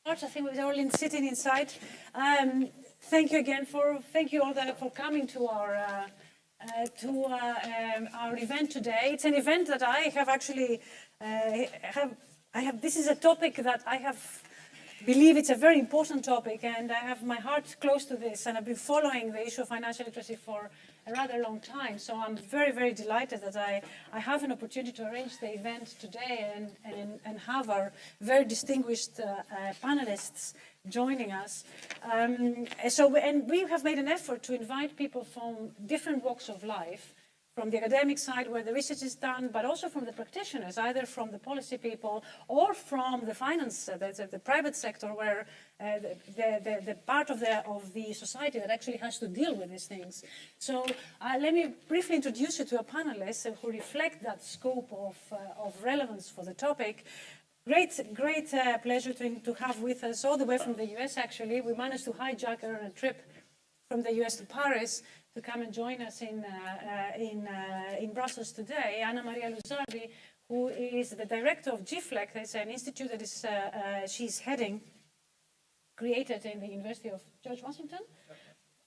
I think we're all sitting inside. Thank you again for coming to our event today. It's an event that I have actually This is a topic that I believe it's a very important topic, and I have my heart close to this, and I've been following the issue of financial literacy for a rather long time. So I'm very, very delighted that I have an opportunity to arrange the event today and have our very distinguished panelists joining us. And we have made an effort to invite people from different walks of life, from the academic side where the research is done, but also from the practitioners, either from the policy people or from the finance, the private sector, where the part of the society that actually has to deal with these things. So let me briefly introduce you to a panelist who reflect that scope of relevance for the topic. Great pleasure to have with us all the way from the US, actually. We managed to hijack her on a trip from the US to Paris to come and join us in Brussels today. Annamaria Lusardi, who is the director of GFLEC. It's an institute that is she's heading, created in the University of George Washington,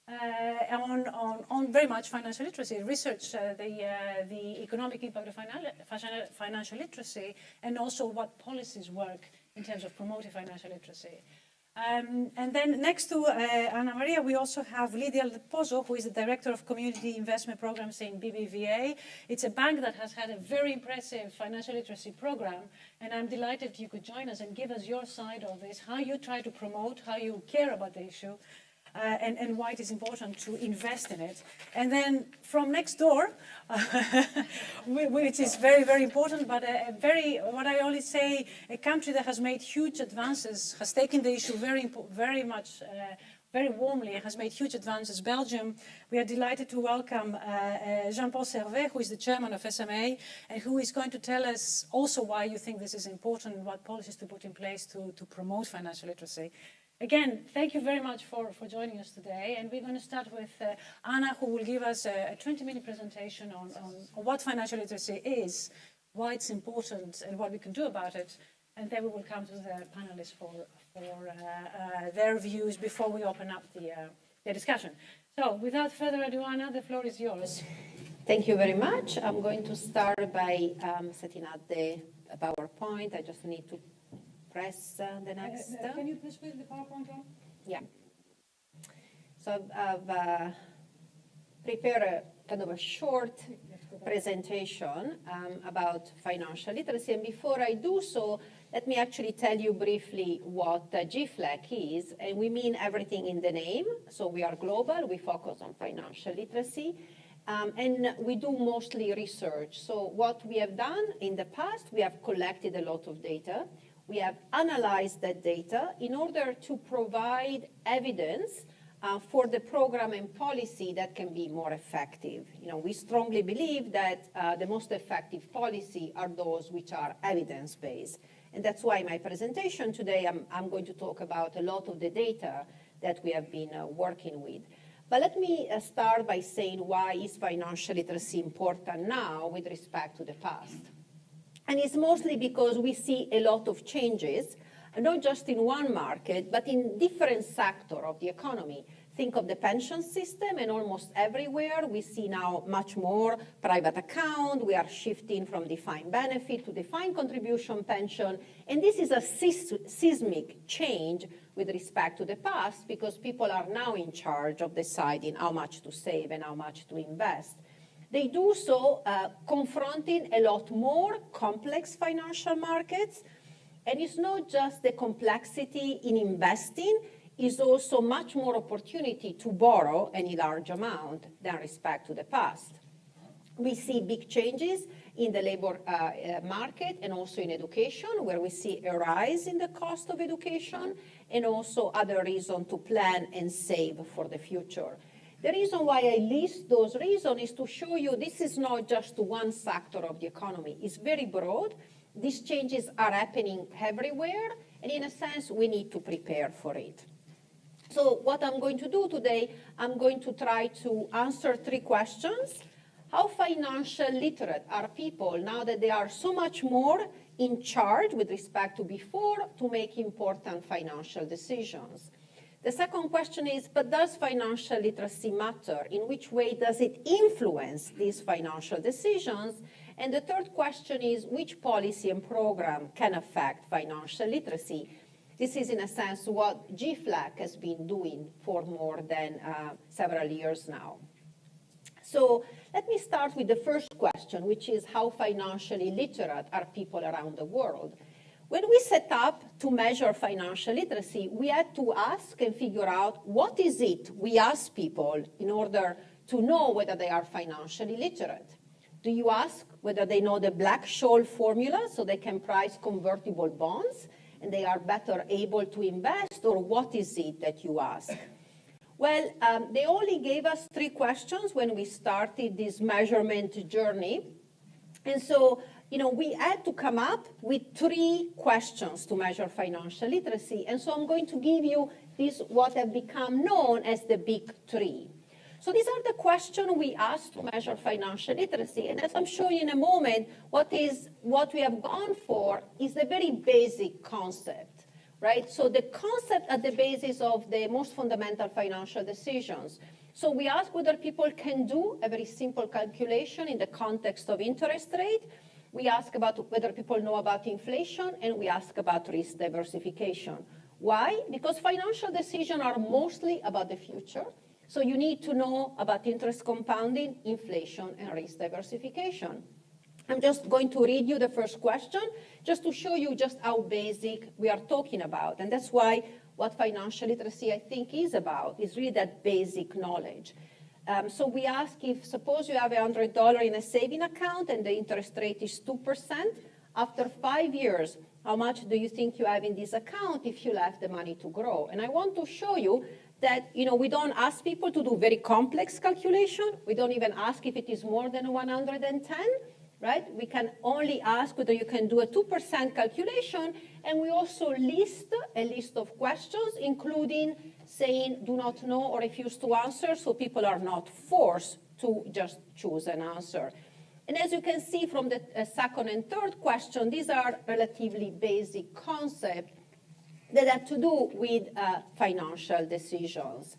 on very much financial literacy research, the economic impact of financial literacy, and also what policies work in terms of promoting financial literacy. And then next to Annamaria, we also have Lydia Pozzo, who is the Director of Community Investment Programs in BBVA. It's a bank that has had a very impressive financial literacy program, and I'm delighted you could join us and give us your side of this, how you try to promote, how you care about the issue, and why it is important to invest in it. And then from next door, which is very, very important, but what I always say, a country that has made huge advances, has taken the issue very warmly, and has made huge advances, Belgium. We are delighted to welcome Jean-Paul Servet, who is the chairman of SMA, and who is going to tell us also why you think this is important, and what policies to put in place to promote financial literacy. Again, thank you very much for joining us today. And we're going to start with Anna, who will give us a 20-minute presentation on what financial literacy is, why it's important, and what we can do about it. And then we will come to the panelists for their views before we open up the discussion. So without further ado, Anna, the floor is yours. Thank you very much. I'm going to start by setting up the PowerPoint. I just need to press the next. Can you please put the PowerPoint on? Yeah. So I've prepared a kind of a short presentation about financial literacy. And before I do so, let me actually tell you briefly what GFLEC is. And we mean everything in the name. So we are global. We focus on financial literacy. And we do mostly research. So what we have done in the past, we have collected a lot of data. We have analyzed that data in order to provide evidence for the program and policy that can be more effective. You know, we strongly believe that the most effective policy are those which are evidence-based. And that's why my presentation today, I'm going to talk about a lot of the data that we have been working with. But let me start by saying, why is financial literacy important now with respect to the past? And it's mostly because we see a lot of changes, not just in one market, but in different sectors of the economy. Think of the pension system, and almost everywhere we see now much more private account. We are shifting from defined benefit to defined contribution pension. And this is a seismic change with respect to the past, because people are now in charge of deciding how much to save and how much to invest. They do so confronting a lot more complex financial markets. And it's not just the complexity in investing, it's also much more opportunity to borrow any large amount than respect to the past. We see big changes in the labor market and also in education, where we see a rise in the cost of education, and also other reasons to plan and save for the future. The reason why I list those reasons is to show you this is not just one sector of the economy. It's very broad. These changes are happening everywhere, and in a sense, we need to prepare for it. So what I'm going to do today, I'm going to try to answer three questions. how financial literate are people now that they are so much more in charge with respect to before to make important financial decisions. The second question is, but does financial literacy matter? In which way does it influence these financial decisions? And the third question is, which policy and program can affect financial literacy? This is, in a sense, what GFLAC has been doing for more than several years now. So let me start with the first question, which is how financially literate are people around the world? When we set up to measure financial literacy, we had to ask and figure out what is it we ask people in order to know whether they are financially literate. Do you ask whether they know the Black-Scholes formula so they can price convertible bonds and they are better able to invest, or what is it that you ask? Well, they only gave us 3 questions when we started this measurement journey. And so, we had to come up with 3 questions to measure financial literacy. And so I'm going to give you what have become known as the big 3. So these are the questions we asked to measure financial literacy. And as I'm showing in a moment, what we have gone for is a very basic concept, right? So the concept at the basis of the most fundamental financial decisions. So we ask whether people can do a very simple calculation in the context of interest rate. We ask about whether people know about inflation, and we ask about risk diversification. Why? Because financial decisions are mostly about the future. So you need to know about interest compounding, inflation, and risk diversification. I'm just going to read you the first question just to show you just how basic we are talking about. And that's why what financial literacy, I think, is about, is really that basic knowledge. So we ask if, suppose you have $100 in a saving account and the interest rate is 2%, after 5 years, how much do you think you have in this account if you left the money to grow? And I want to show you that, we don't ask people to do very complex calculation. We don't even ask if it is more than 110, right? We can only ask whether you can do a 2% calculation. And we also list a list of questions, including saying do not know or refuse to answer, so people are not forced to just choose an answer. And as you can see from the second and third question, these are relatively basic concepts that have to do with financial decisions.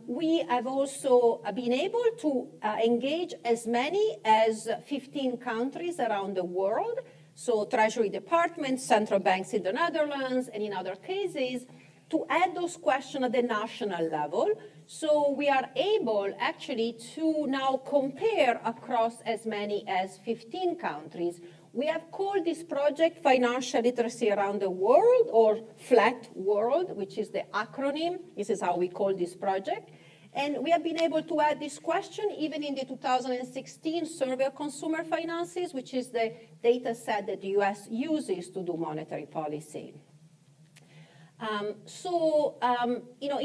We have also been able to engage as many as 15 countries around the world, so Treasury departments, central banks in the Netherlands, and in other cases, to add those questions at the national level. So we are able actually to now compare across as many as 15 countries. We have called this project Financial Literacy Around the World, or FLAT World, which is the acronym. This is how we call this project. And we have been able to add this question even in the 2016 Survey of Consumer Finances, which is the data set that the US uses to do monetary policy. In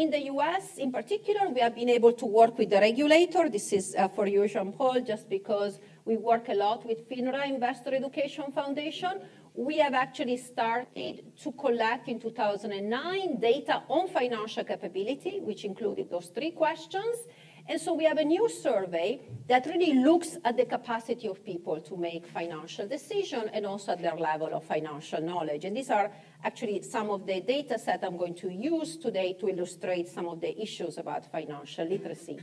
the US in particular, we have been able to work with the regulator. This is for you, Jean-Paul, just because we work a lot with FINRA, Investor Education Foundation. We have actually started to collect in 2009 data on financial capability, which included those 3 questions. And so we have a new survey that really looks at the capacity of people to make financial decisions and also at their level of financial knowledge. And these are actually some of the data set I'm going to use today to illustrate some of the issues about financial literacy.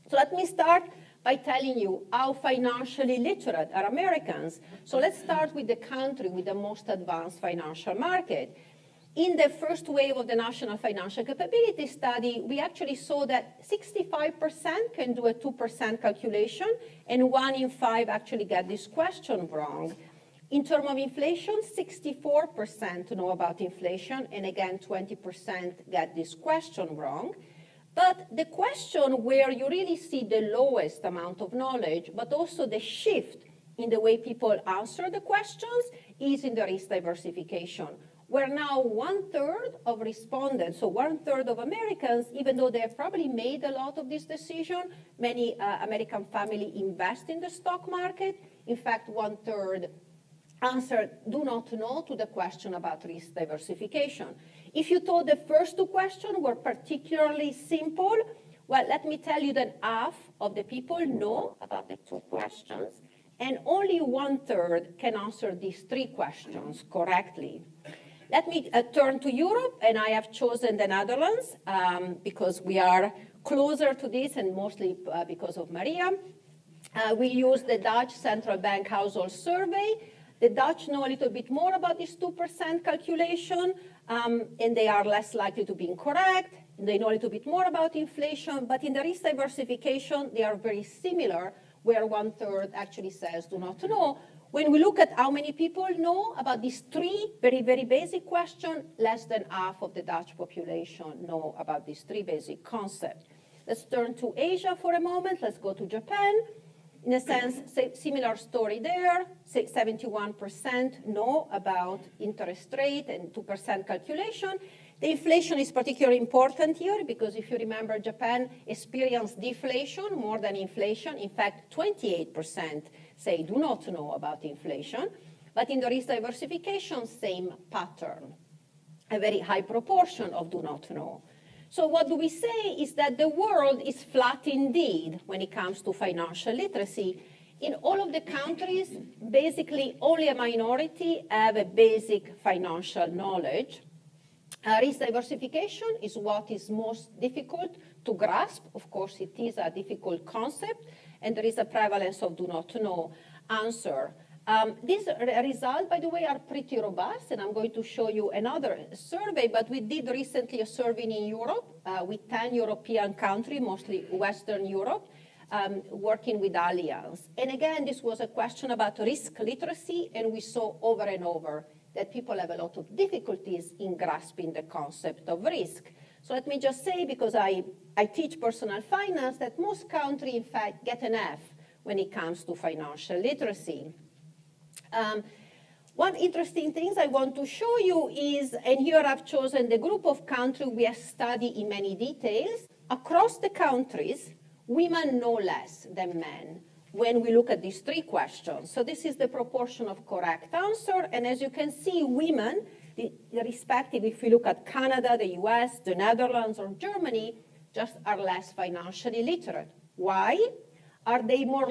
So let me start by telling you how financially literate are Americans. So let's start with the country with the most advanced financial market. In the first wave of the National Financial Capability Study, we actually saw that 65% can do a 2% calculation, and 1 in 5 actually get this question wrong. In terms of inflation, 64% know about inflation, and again, 20% get this question wrong. But the question where you really see the lowest amount of knowledge, but also the shift in the way people answer the questions, is in the risk diversification, where now 1/3 of respondents, so 1/3 of Americans, even though they have probably made a lot of this decision, many American families invest in the stock market. In fact, 1/3 answered do not know to the question about risk diversification. If you thought the first 2 questions were particularly simple, Well, let me tell you that half of the people know about the 2 questions, and only 1/3 can answer these 3 questions correctly. Let me turn to Europe, and I have chosen the Netherlands because we are closer to this, and mostly because of Maria. We use the Dutch Central Bank Household Survey. The Dutch know a little bit more about this 2% calculation, and they are less likely to be incorrect. They know a little bit more about inflation, but in the risk diversification, they are very similar, where 1/3 actually says do not know. When we look at how many people know about these 3 very, very basic questions, less than half of the Dutch population know about these 3 basic concepts. Let's turn to Asia for a moment. Let's go to Japan. In a sense, similar story there. 71% know about interest rate and 2% calculation. The inflation is particularly important here because if you remember, Japan experienced deflation more than inflation. In fact, 28% say do not know about inflation. But in the risk diversification, same pattern. A very high proportion of do not know. So what do we say is that the world is flat indeed when it comes to financial literacy. In all of the countries, basically only a minority have a basic financial knowledge. Risk diversification is what is most difficult to grasp. Of course, it is a difficult concept, and there is a prevalence of do not know answer. These results, by the way, are pretty robust, and I'm going to show you another survey, but we did recently a survey in Europe with 10 European countries, mostly Western Europe, working with Allianz. And again, this was a question about risk literacy, and we saw over and over that people have a lot of difficulties in grasping the concept of risk. So let me just say, because I teach personal finance, that most countries, in fact, get an F when it comes to financial literacy. One interesting thing I want to show you is, and here I've chosen the group of countries we have studied in many details. Across the countries, women know less than men when we look at these 3 questions. So this is the proportion of correct answer. And as you can see, women, respective, if we look at Canada, the US, the Netherlands, or Germany, just are less financially literate. Why? Are they more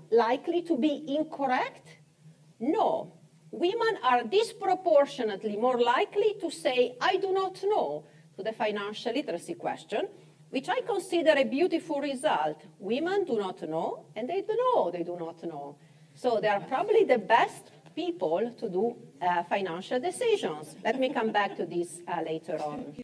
likely to be incorrect? No. Women are disproportionately more likely to say, I do not know, to the financial literacy question, which I consider a beautiful result. Women do not know, and they do not know. So they are probably the best people to do financial decisions. Let me come back to this later on.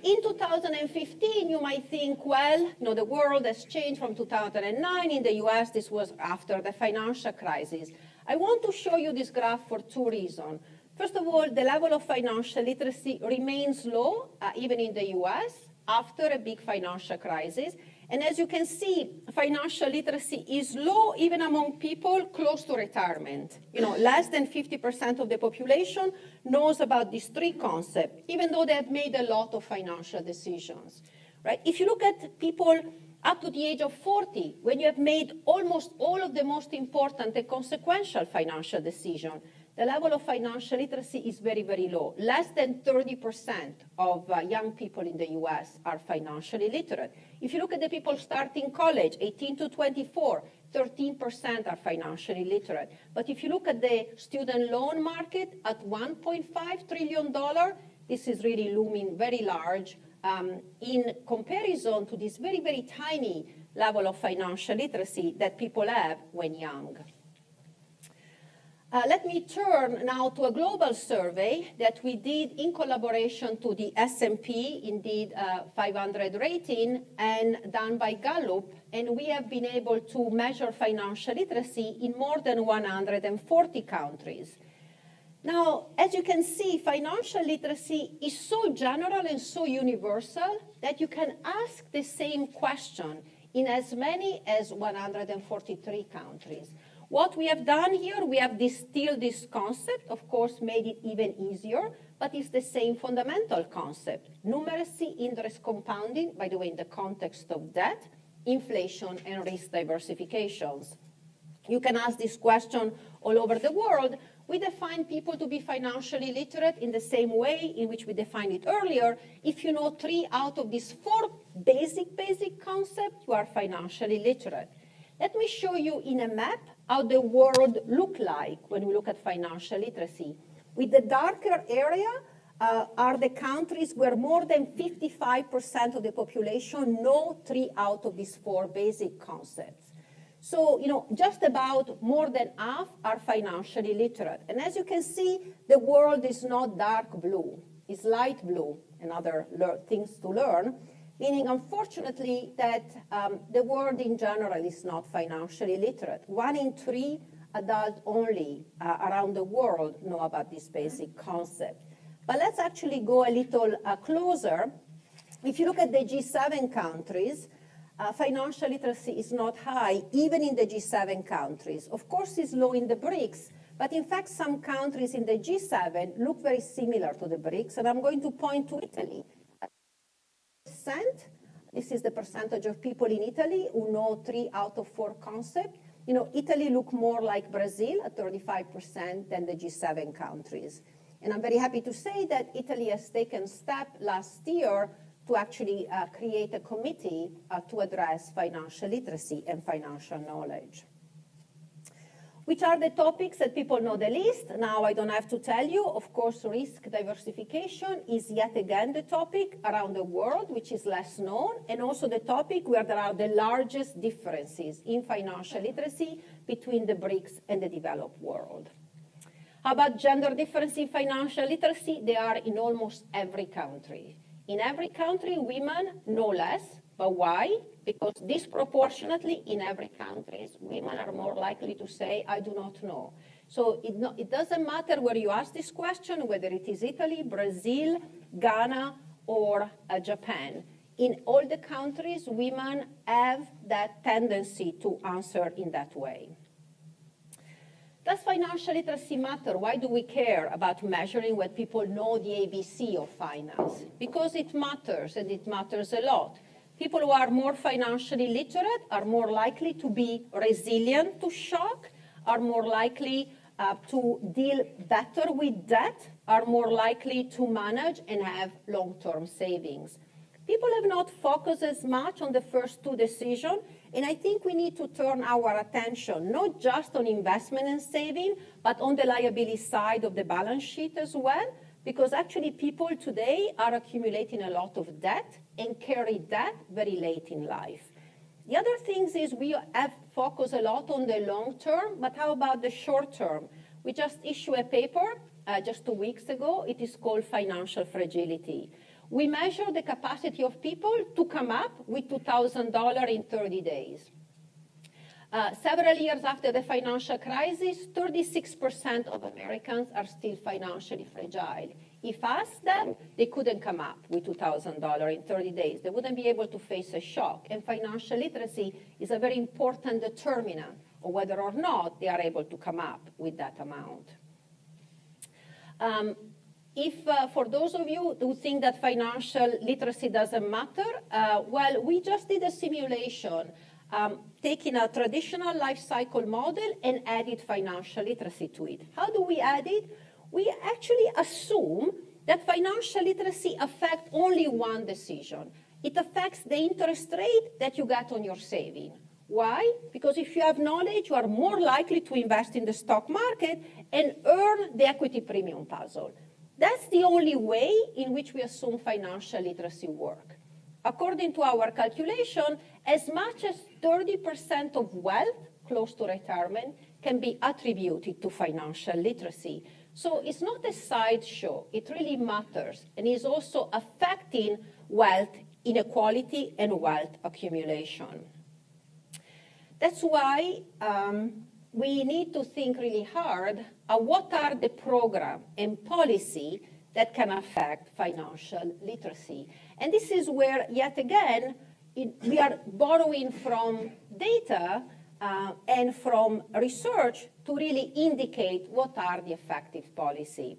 In 2015, you might think, well, the world has changed from 2009. In the US, this was after the financial crisis. I want to show you this graph for 2 reasons. First of all, the level of financial literacy remains low, even in the US, after a big financial crisis. And as you can see, financial literacy is low even among people close to retirement. Less than 50% of the population knows about these 3 concepts, even though they have made a lot of financial decisions. Right? If you look at people up to the age of 40, when you have made almost all of the most important and consequential financial decisions, the level of financial literacy is very, very low. Less than 30% of young people in the US are financially literate. If you look at the people starting college, 18 to 24, 13% are financially literate. But if you look at the student loan market at $1.5 trillion, this is really looming very large in comparison to this very, very tiny level of financial literacy that people have when young. Let me turn now to a global survey that we did in collaboration to the S&P, indeed 500 rating, and done by Gallup. And we have been able to measure financial literacy in more than 140 countries. Now, as you can see, financial literacy is so general and so universal that you can ask the same question in as many as 143 countries. What we have done here, we have distilled this concept, of course, made it even easier, but it's the same fundamental concept. Numeracy, interest compounding, by the way, in the context of debt, inflation, and risk diversifications. You can ask this question all over the world. We define people to be financially literate in the same way in which we defined it earlier. If you know 3 out of these 4 basic concepts, you are financially literate. Let me show you in a map how the world look like when we look at financial literacy. With the darker area are the countries where more than 55% of the population know 3 out of these 4 basic concepts. So, just about more than half are financially literate. And as you can see, the world is not dark blue, it's light blue and other things to learn, meaning, unfortunately, that the world in general is not financially literate. 1 in 3 adults only around the world know about this basic concept. But let's actually go a little closer. If you look at the G7 countries, financial literacy is not high, even in the G7 countries. Of course, it's low in the BRICS, but in fact, some countries in the G7 look very similar to the BRICS, and I'm going to point to Italy. This is the percentage of people in Italy who know 3 out of 4 concepts. Italy look more like Brazil at 35% than the G7 countries. And I'm very happy to say that Italy has taken step last year to actually create a committee to address financial literacy and financial knowledge. Which are the topics that people know the least? Now, I don't have to tell you. Of course, risk diversification is yet again the topic around the world, which is less known, and also the topic where there are the largest differences in financial literacy between the BRICS and the developed world. How about gender difference in financial literacy? They are in almost every country. In every country, women know less, but why? Because disproportionately in every country, women are more likely to say, I do not know. So it doesn't matter where you ask this question, whether it is Italy, Brazil, Ghana, or Japan. In all the countries, women have that tendency to answer in that way. Does financial literacy matter? Why do we care about measuring when people know the ABC of finance? Because it matters, and it matters a lot. People who are more financially literate are more likely to be resilient to shock, are more likely to deal better with debt, are more likely to manage and have long-term savings. People have not focused as much on the first 2 decisions, and I think we need to turn our attention not just on investment and saving, but on the liability side of the balance sheet as well, because actually people today are accumulating a lot of debt and carry debt very late in life. The other things is we have focused a lot on the long term, but how about the short term? We just issued a paper just 2 weeks ago. It is called Financial Fragility. We measure the capacity of people to come up with $2,000 in 30 days. Several years after the financial crisis, 36% of Americans are still financially fragile. If asked them, they couldn't come up with $2,000 in 30 days. They wouldn't be able to face a shock. And financial literacy is a very important determinant of whether or not they are able to come up with that amount. For those of you who think that financial literacy doesn't matter, well, we just did a simulation taking a traditional life cycle model and added financial literacy to it. How do we add it? We actually assume that financial literacy affects only one decision. It affects the interest rate that you get on your saving. Why? Because if you have knowledge, you are more likely to invest in the stock market and earn the equity premium puzzle. That's the only way in which we assume financial literacy work. According to our calculation, as much as 30% of wealth close to retirement can be attributed to financial literacy. So it's not a sideshow, it really matters, and is also affecting wealth inequality and wealth accumulation. That's why we need to think really hard what are the program and policy that can affect financial literacy. And this is where, yet again, we are borrowing from data and from research to really indicate what are the effective policy.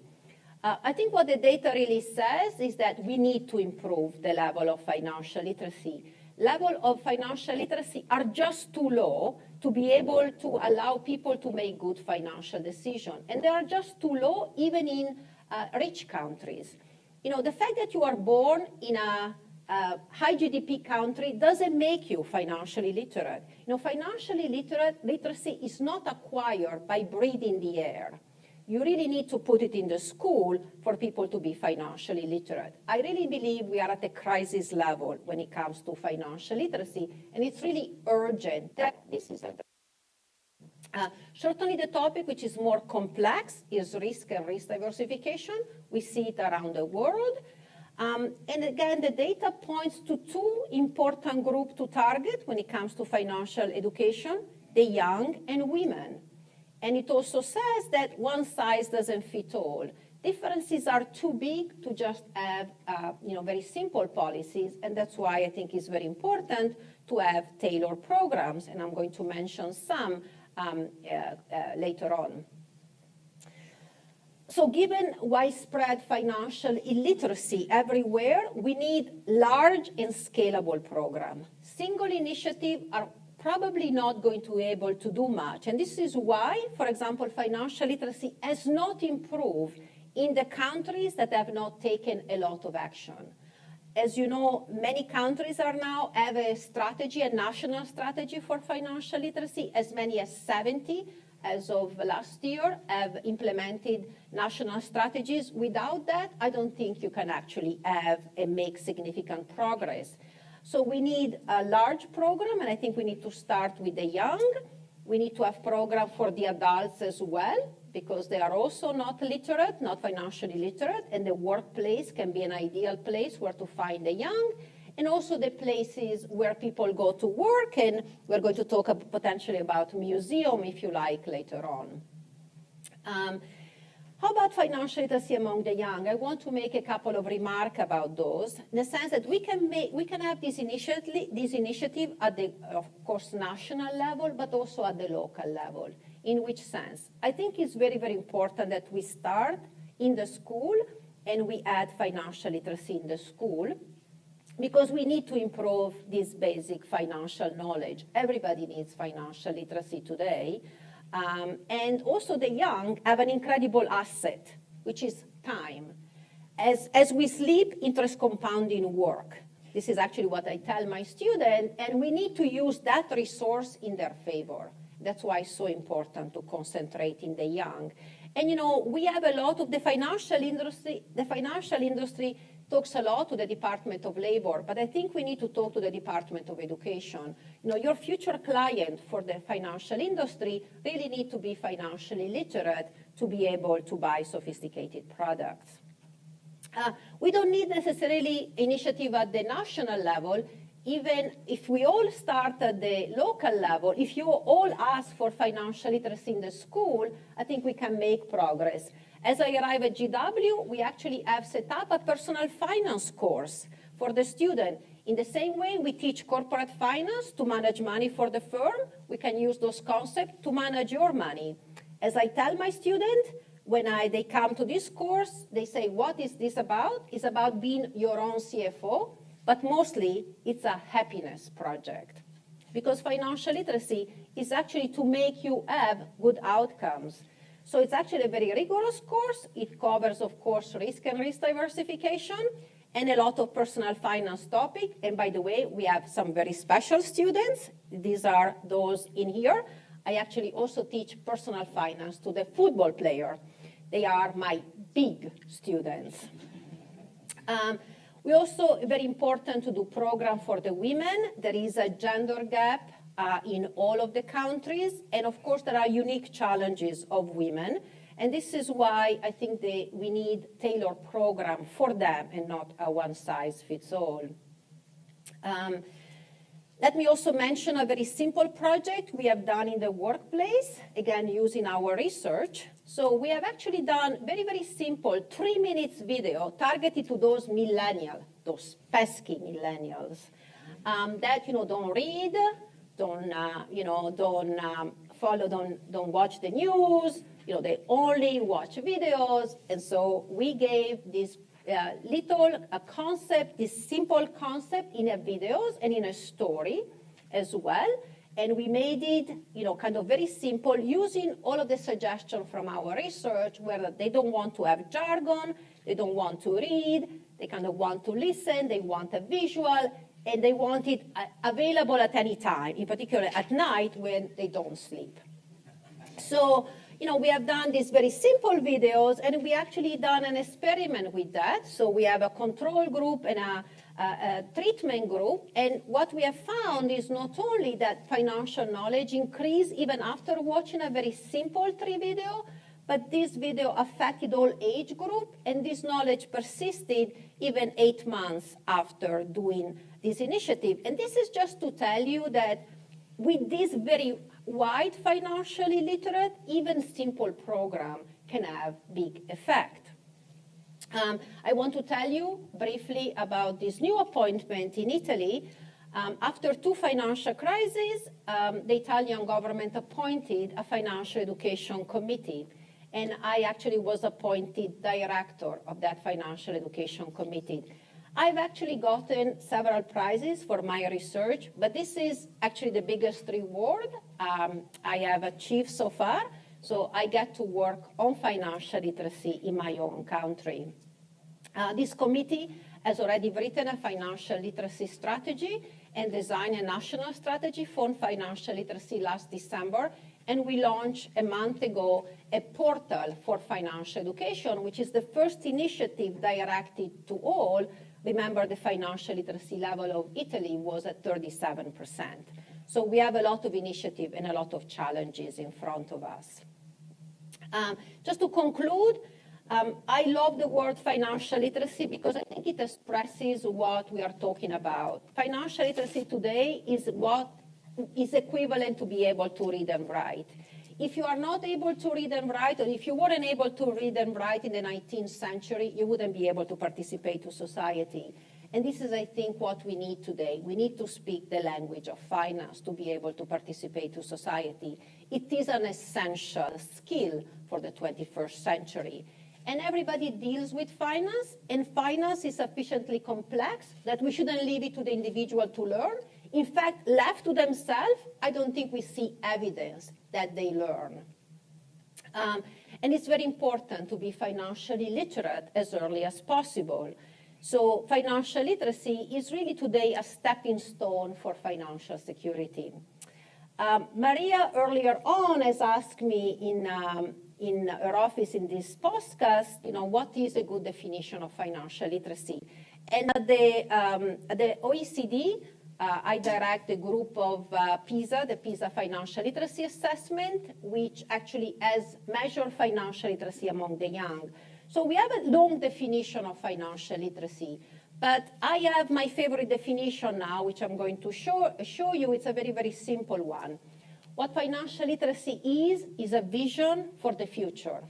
I think what the data really says is that we need to improve the level of financial literacy. level of financial literacy are just too low to be able to allow people to make good financial decisions. And they are just too low even in rich countries. You know, the fact that you are born in a high GDP country doesn't make you financially literate. You know, financially literacy is not acquired by breathing the air. You really need to put it in the school for people to be financially literate. I really believe we are at a crisis level when it comes to financial literacy, and it's really urgent that this is certainly the topic which is more complex is risk and risk diversification. We see it around the world. And again, the data points to two important groups to target when it comes to financial education, the young and women. And it also says that one size doesn't fit all. Differences are too big to just have very simple policies, and that's why I think it's very important to have tailored programs, and I'm going to mention some later on. So given widespread financial illiteracy everywhere, we need large and scalable programs. Single initiatives are probably not going to be able to do much. And this is why, for example, financial literacy has not improved in the countries that have not taken a lot of action. As you know, many countries are now have a strategy, a national strategy for financial literacy. As many as 70 as of last year have implemented national strategies. Without that, I don't think you can actually have and make significant progress. So we need a large program, and I think we need to start with the young. We need to have programs for the adults as well, because they are also not literate, not financially literate, and the workplace can be an ideal place where to find the young, and also the places where people go to work, and we're going to talk potentially about museum, if you like, later on. How about financial literacy among the young? I want to make a couple of remarks about those, in the sense that we can have this initiative at the, of course, national level, but also at the local level. In which sense? I think it's very, very important that we start in the school and we add financial literacy in the school, because we need to improve this basic financial knowledge. Everybody needs financial literacy today. And also the young have an incredible asset, which is time. As we sleep, interest compounding work. This is actually what I tell my students, and we need to use that resource in their favor. That's why it's so important to concentrate in the young. And we have a lot of the financial industry. The financial industry talks a lot to the Department of Labor, but I think we need to talk to the Department of Education. Your future client for the financial industry really need to be financially literate to be able to buy sophisticated products. We don't need necessarily initiative at the national level. Even if we all start at the local level, if you all ask for financial literacy in the school, I think we can make progress. As I arrive at GW, we actually have set up a personal finance course for the student. In the same way we teach corporate finance to manage money for the firm, we can use those concepts to manage your money. As I tell my students, when they come to this course, they say, what is this about? It's about being your own CFO, but mostly it's a happiness project. Because financial literacy is actually to make you have good outcomes. So it's actually a very rigorous course. It covers, of course, risk and risk diversification and a lot of personal finance topic. And by the way, we have some very special students. These are those in here. I actually also teach personal finance to the football player. They are my big students. We also, very important to do program for the women. There is a gender gap in all of the countries. And of course, there are unique challenges of women. And this is why I think we need tailored program for them and not a one-size-fits-all. Let me also mention a very simple project we have done in the workplace, again, using our research. So we have actually done very, very simple 3 minutes video targeted to those millennials, those pesky millennials, that, don't read, don't follow, don't watch the news, they only watch videos. And so we gave this little concept, this simple concept in a videos and in a story as well. And we made it, kind of very simple, using all of the suggestions from our research, where they don't want to have jargon, they don't want to read, they kind of want to listen, they want a visual, and they want it available at any time, in particular at night when they don't sleep. So, we have done these very simple videos, and we actually done an experiment with that. So we have a control group and a treatment group, and what we have found is not only that financial knowledge increased even after watching a very simple 3 video, but this video affected all age group, and this knowledge persisted even 8 months after doing this initiative. And this is just to tell you that with this very wide financially literate, even simple program can have big effect. I want to tell you briefly about this new appointment in Italy. After 2 financial crises, the Italian government appointed a financial education committee. And I actually was appointed director of that financial education committee. I've actually gotten several prizes for my research, but this is actually the biggest reward I have achieved so far. So I get to work on financial literacy in my own country. This committee has already written a financial literacy strategy and designed a national strategy for financial literacy last December. And we launched a month ago a portal for financial education, which is the first initiative directed to all. Remember, the financial literacy level of Italy was at 37%. So we have a lot of initiative and a lot of challenges in front of us. Just to conclude, I love the word financial literacy because I think it expresses what we are talking about. Financial literacy today is what is equivalent to be able to read and write. If you are not able to read and write, or if you weren't able to read and write in the 19th century, you wouldn't be able to participate to society. And this is, I think, what we need today. We need to speak the language of finance to be able to participate to society. It is an essential skill for the 21st century. And everybody deals with finance, and finance is sufficiently complex that we shouldn't leave it to the individual to learn. In fact, left to themselves, I don't think we see evidence that they learn. And it's very important to be financially literate as early as possible. So financial literacy is really today a stepping stone for financial security. Maria earlier on has asked me in her office in this podcast, what is a good definition of financial literacy? And at the OECD, I direct a group of PISA, the PISA Financial Literacy Assessment, which actually has measured financial literacy among the young. So we have a long definition of financial literacy, but I have my favorite definition now, which I'm going to show you. It's a very, very simple one. What financial literacy is a vision for the future.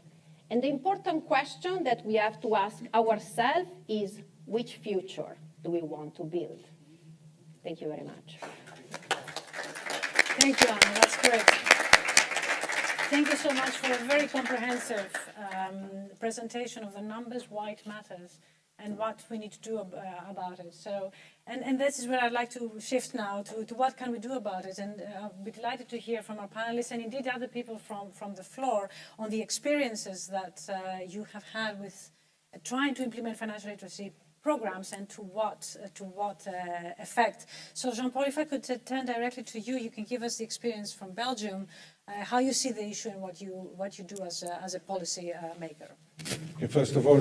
And the important question that we have to ask ourselves is, which future do we want to build? Thank you very much. Thank you, Anna. That's great. Thank you so much for a very comprehensive presentation of the numbers, why it matters, and what we need to do about it. So, and this is where I'd like to shift now to what can we do about it. And I'll be delighted to hear from our panelists and indeed other people from the floor on the experiences that you have had with trying to implement financial literacy programs and to what effect. So Jean-Paul, if I could turn directly to you, you can give us the experience from Belgium, how you see the issue and what you do as a policy maker. Okay, first of all,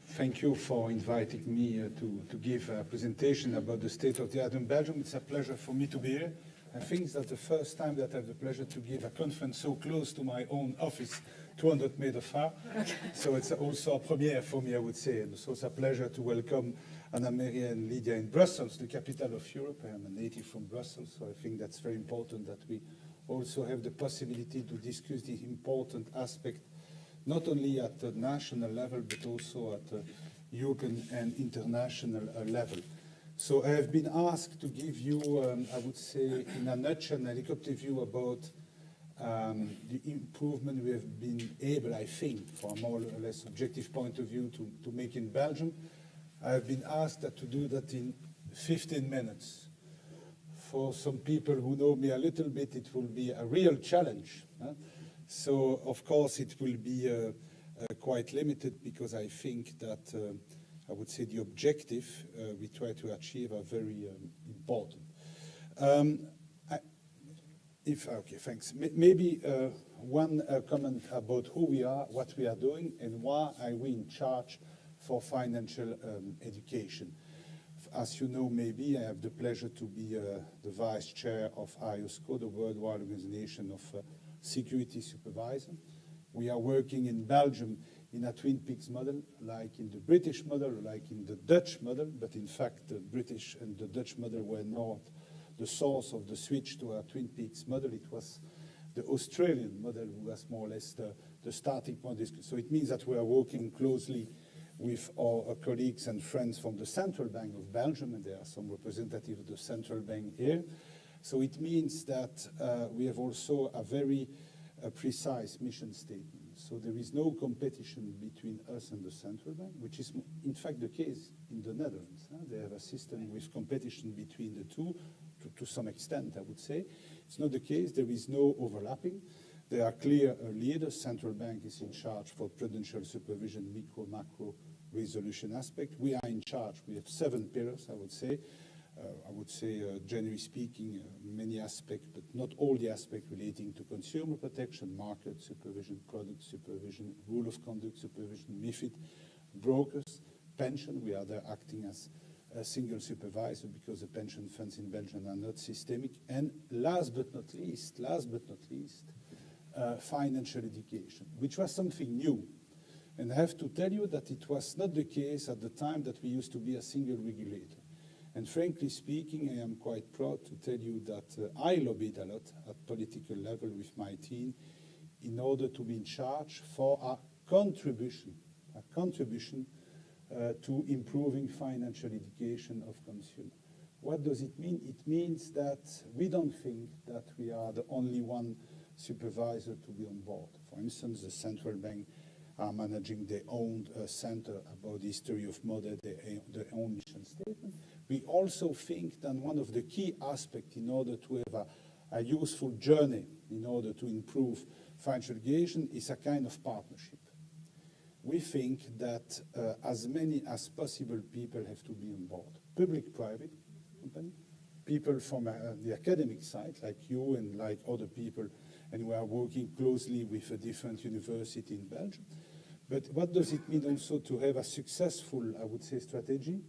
thank you for inviting me to give a presentation about the state of the art in Belgium. It's a pleasure for me to be here. I think that's the first time that I have the pleasure to give a conference so close to my own office, 200 meters far. Okay. So it's also a premiere for me, I would say. And so it's a pleasure to welcome Annamaria and Lydia in Brussels, the capital of Europe. I am a native from Brussels, so I think that's very important that we also have the possibility to discuss the important aspect, not only at the national level, but also at the European and international level. So I have been asked to give you, I would say, in a nutshell, a helicopter view about the improvement we have been able, I think, from a more or less objective point of view, to make in Belgium. I have been asked to do that in 15 minutes. For some people who know me a little bit, it will be a real challenge. So, of course, it will be quite limited, because I think that, I would say, the objective we try to achieve are very important. Okay, thanks. Maybe one comment about who we are, what we are doing, and why are we in charge for financial education. As you know, maybe I have the pleasure to be the vice chair of IOSCO, the Worldwide Organization of Security Supervisors. We are working in Belgium in a Twin Peaks model, like in the British model, like in the Dutch model, but in fact the British and the Dutch model were not the source of the switch to our Twin Peaks model. It was the Australian model who was more or less the starting point. So it means that we are working closely with our colleagues and friends from the Central Bank of Belgium, and there are some representatives of the Central Bank here. So it means that we have also a very precise mission statement. So there is no competition between us and the Central Bank, which is in fact the case in the Netherlands. They have a system with competition between the two, to some extent, I would say. It's not the case. There is no overlapping. There are clear leaders. Central Bank is in charge for prudential supervision, micro, macro, resolution aspect. We are in charge. We have 7 pillars, I would say. Generally speaking, many aspects, but not all the aspects relating to consumer protection, market supervision, product supervision, rule of conduct supervision, MiFID, brokers, pension. We are there acting as a single supervisor, because the pension funds in Belgium are not systemic. And last but not least, financial education, which was something new. And I have to tell you that it was not the case at the time that we used to be a single regulator. And frankly speaking, I am quite proud to tell you that I lobbied a lot at political level with my team in order to be in charge for a contribution to improving financial education of consumers. What does it mean? It means that we don't think that we are the only one supervisor to be on board. For instance, the Central Bank are managing their own center about the history of money, their own mission statement. We also think that one of the key aspects in order to have a useful journey, in order to improve financial education, is a kind of partnership. We think that as many as possible people have to be on board. Public-private company, people from the academic side, like you and like other people, and we are working closely with a different university in Belgium. But what does it mean also to have a successful, I would say, strategy?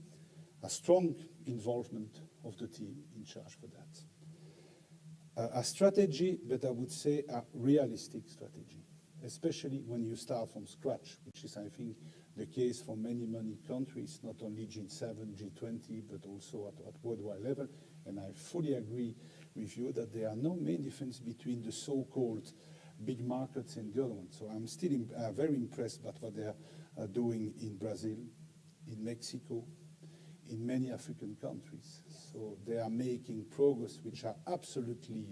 A strong involvement of the team in charge for that. A strategy, but I would say a realistic strategy, especially when you start from scratch, which is, I think, the case for many countries, not only G7, G20, but also at worldwide level. And I fully agree with you that there are no main difference between the so-called big markets and the other ones. So I'm still very impressed by what they are doing in Brazil, in Mexico, in many African countries. So they are making progress which are absolutely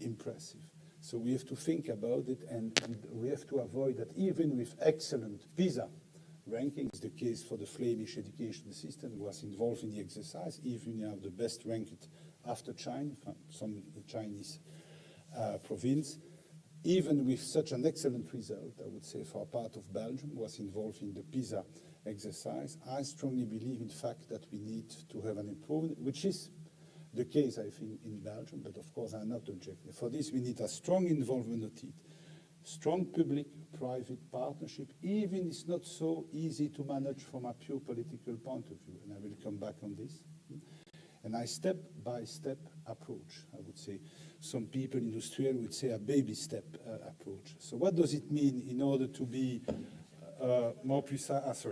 impressive. So we have to think about it, and we have to avoid that even with excellent PISA ranking, is the case for the Flemish education system, who was involved in the exercise, even you have the best ranked after China, some Chinese province. Even with such an excellent result, I would say, for a part of Belgium, was involved in the PISA exercise, I strongly believe, in fact, that we need to have an improvement, which is the case, I think, in Belgium, but of course I'm not objective. For this, we need a strong involvement of it. Strong public-private partnership, even it's not so easy to manage from a pure political point of view, and I will come back on this. And a step-by-step approach, I would say. Some people, industrial, would say a baby step approach. So what does it mean in order to be more precise?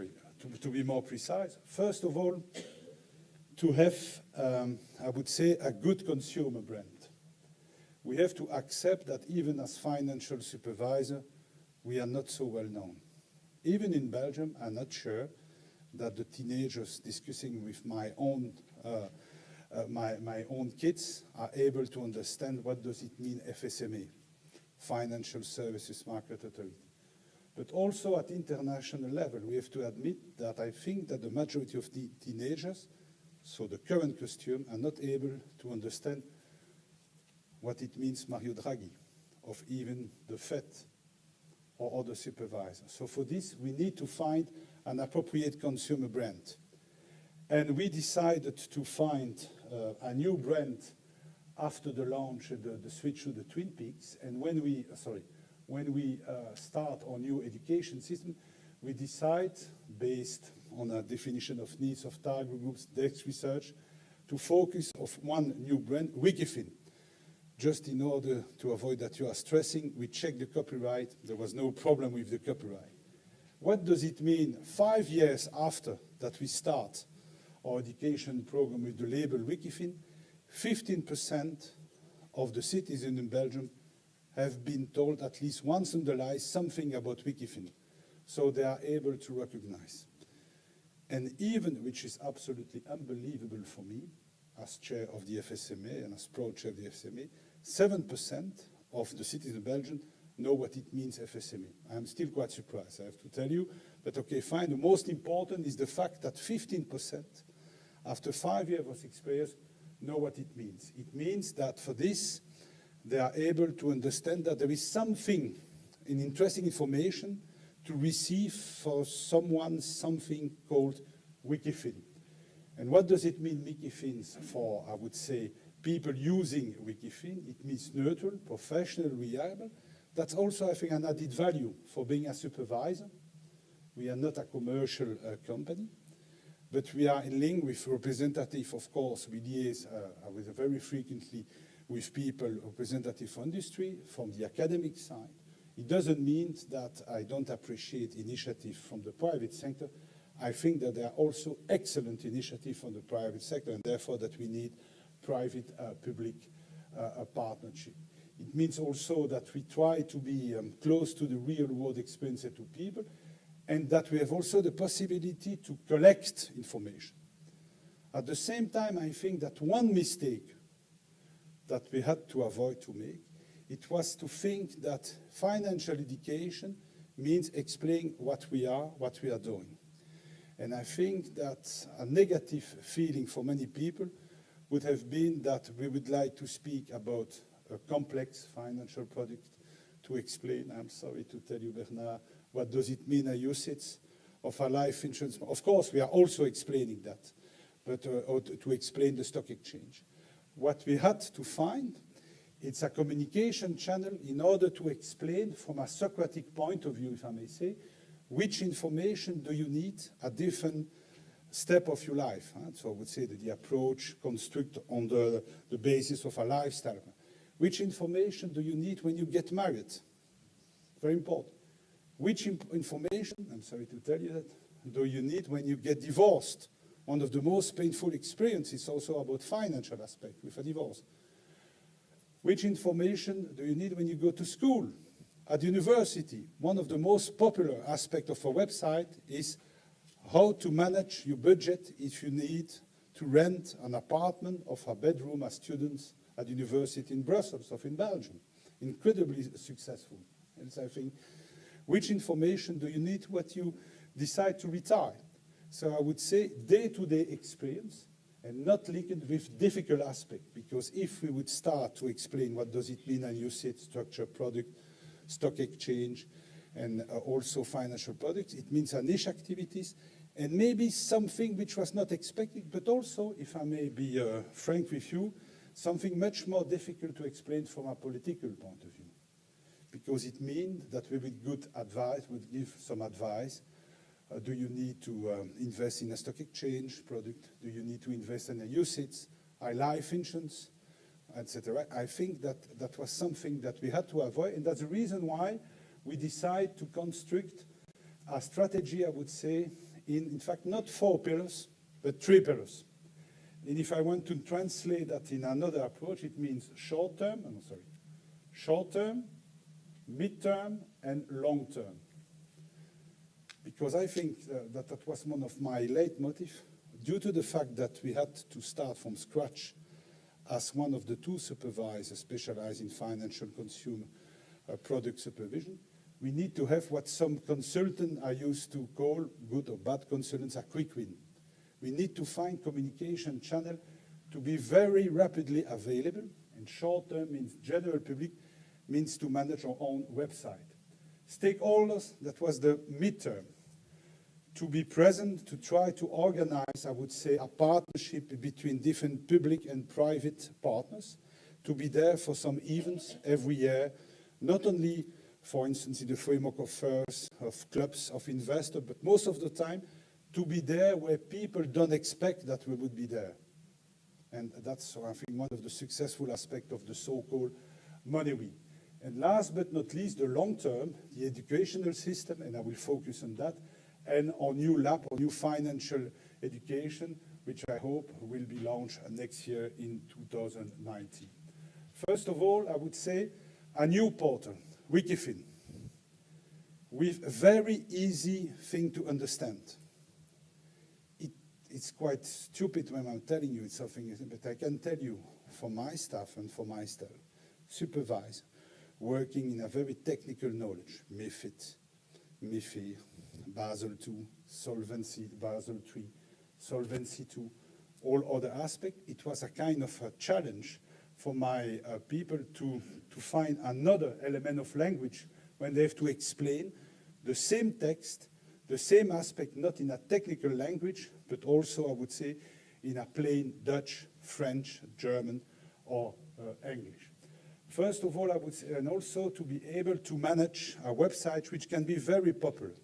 To be more precise, first of all, to have, I would say, a good consumer brand. We have to accept that even as financial supervisor, we are not so well known. Even in Belgium, I'm not sure that the teenagers discussing with my own kids are able to understand what does it mean FSMA. financial services market authority. But also at international level, we have to admit that I think that the majority of the teenagers, so the current costume, are not able to understand what it means Mario Draghi, of even the Fed or other supervisors. So for this, we need to find an appropriate consumer brand. And we decided to find a new brand after the launch, the switch to the Twin Peaks. And when we start our new education system, we decide, based on a definition of needs of target groups, desk research, to focus on one new brand, Wikifin. Just in order to avoid that you are stressing, we checked the copyright. There was no problem with the copyright. What does it mean 5 years after that we start our education program with the label Wikifin? 15% of the citizens in Belgium have been told at least once in their lives something about Wikifin. So they are able to recognize. And even, which is absolutely unbelievable for me, as chair of the FSMA and as proud chair of the FSMA, 7% of the citizens of Belgium know what it means FSMA. I'm still quite surprised, I have to tell you. But okay, fine. The most important is the fact that 15%, after 5 years of experience, know what it means. It means that for this, they are able to understand that there is something, an interesting information to receive for someone, something called Wikifin. And what does it mean, Wikifin, for, I would say, people using Wikifin? It means neutral, professional, reliable. That's also, I think, an added value for being a supervisor. We are not a commercial company, but we are in link with representative, of course. We liaise with very frequently with people, representative from industry, from the academic side. It doesn't mean that I don't appreciate initiative from the private sector. I think that there are also excellent initiatives from the private sector, and therefore that we need private-public partnership. It means also that we try to be close to the real-world experience to people, and that we have also the possibility to collect information. At the same time, I think that one mistake that we had to avoid to make, it was to think that financial education means explaining what we are doing. And I think that a negative feeling for many people would have been that we would like to speak about a complex financial product to explain, I'm sorry to tell you, Bernard, what does it mean, a usage of a life insurance? Of course, we are also explaining that, but to explain the stock exchange. What we had to find, it's a communication channel in order to explain from a Socratic point of view, if I may say, which information do you need at different step of your life. So I would say that the approach construct on the basis of a lifestyle. Which information do you need when you get married? Very important. Which information, I'm sorry to tell you that, do you need when you get divorced? One of the most painful experiences also about financial aspect with a divorce. Which information do you need when you go to school? At university, one of the most popular aspects of our website is how to manage your budget if you need to rent an apartment or a bedroom as students at university in Brussels or in Belgium. Incredibly successful. And so I think, which information do you need when you decide to retire? So I would say day-to-day experience and not linked with difficult aspects, because if we would start to explain what does it mean and usage, structure, product, stock exchange, and also financial products, it means a niche activities, and maybe something which was not expected, but also, if I may be frank with you, something much more difficult to explain from a political point of view. Because it means that we with good advice would give some advice. Do you need to invest in a stock exchange product? Do you need to invest in a usage, a life insurance, etc.? I think that that was something that we had to avoid, and that's the reason why we decided to construct a strategy, I would say, in fact, not 4 pillars, but 3 pillars. And if I want to translate that in another approach, it means short-term, mid-term, and long-term. Because I think that was one of my leitmotifs, due to the fact that we had to start from scratch as one of the 2 supervisors specialized in financial consumer product supervision. We need to have what some consultants are used to call, good or bad consultants, a quick win. We need to find communication channel to be very rapidly available, and short term means general public, means to manage our own website. Stakeholders, that was the midterm. To be present, to try to organize, I would say, a partnership between different public and private partners, to be there for some events every year, not only, for instance, in the framework of fairs, of clubs, of investors, but most of the time, to be there where people don't expect that we would be there. And that's, I think, one of the successful aspects of the so-called Money Week. And last but not least, the long term, the educational system, and I will focus on that, and our new lab, our new financial education, which I hope will be launched next year in 2019. First of all, I would say a new portal, Wikifin, with a very easy thing to understand. It's quite stupid when I'm telling you it's something, but I can tell you for my staff and for my staff, supervisor, working in a very technical knowledge, MiFID, MiFIR, Basel II, Solvency, Basel III, Solvency II, all other aspects. It was a kind of a challenge for my people to find another element of language when they have to explain the same text, the same aspect, not in a technical language, but also, I would say, in a plain Dutch, French, German, or English. First of all, I would say, and also to be able to manage a website which can be very popular.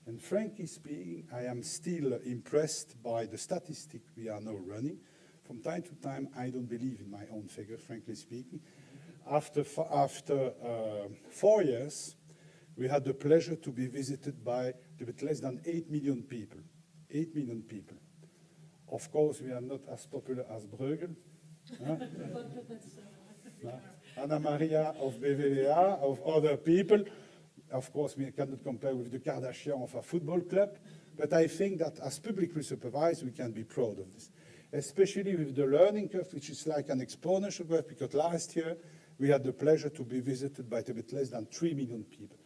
And frankly speaking, I am still impressed by the statistic we are now running. From time to time, I don't believe in my own figure, frankly speaking. After 4 years, we had the pleasure to be visited by a bit less than 8 million people. 8 million people. Of course, we are not as popular as Bruegel. Annamaria of BVVA, of other people. Of course, we cannot compare with the Kardashian of a football club, but I think that as publicly supervised, we can be proud of this, especially with the learning curve, which is like an exponential curve, because last year we had the pleasure to be visited by a bit less than 3 million people.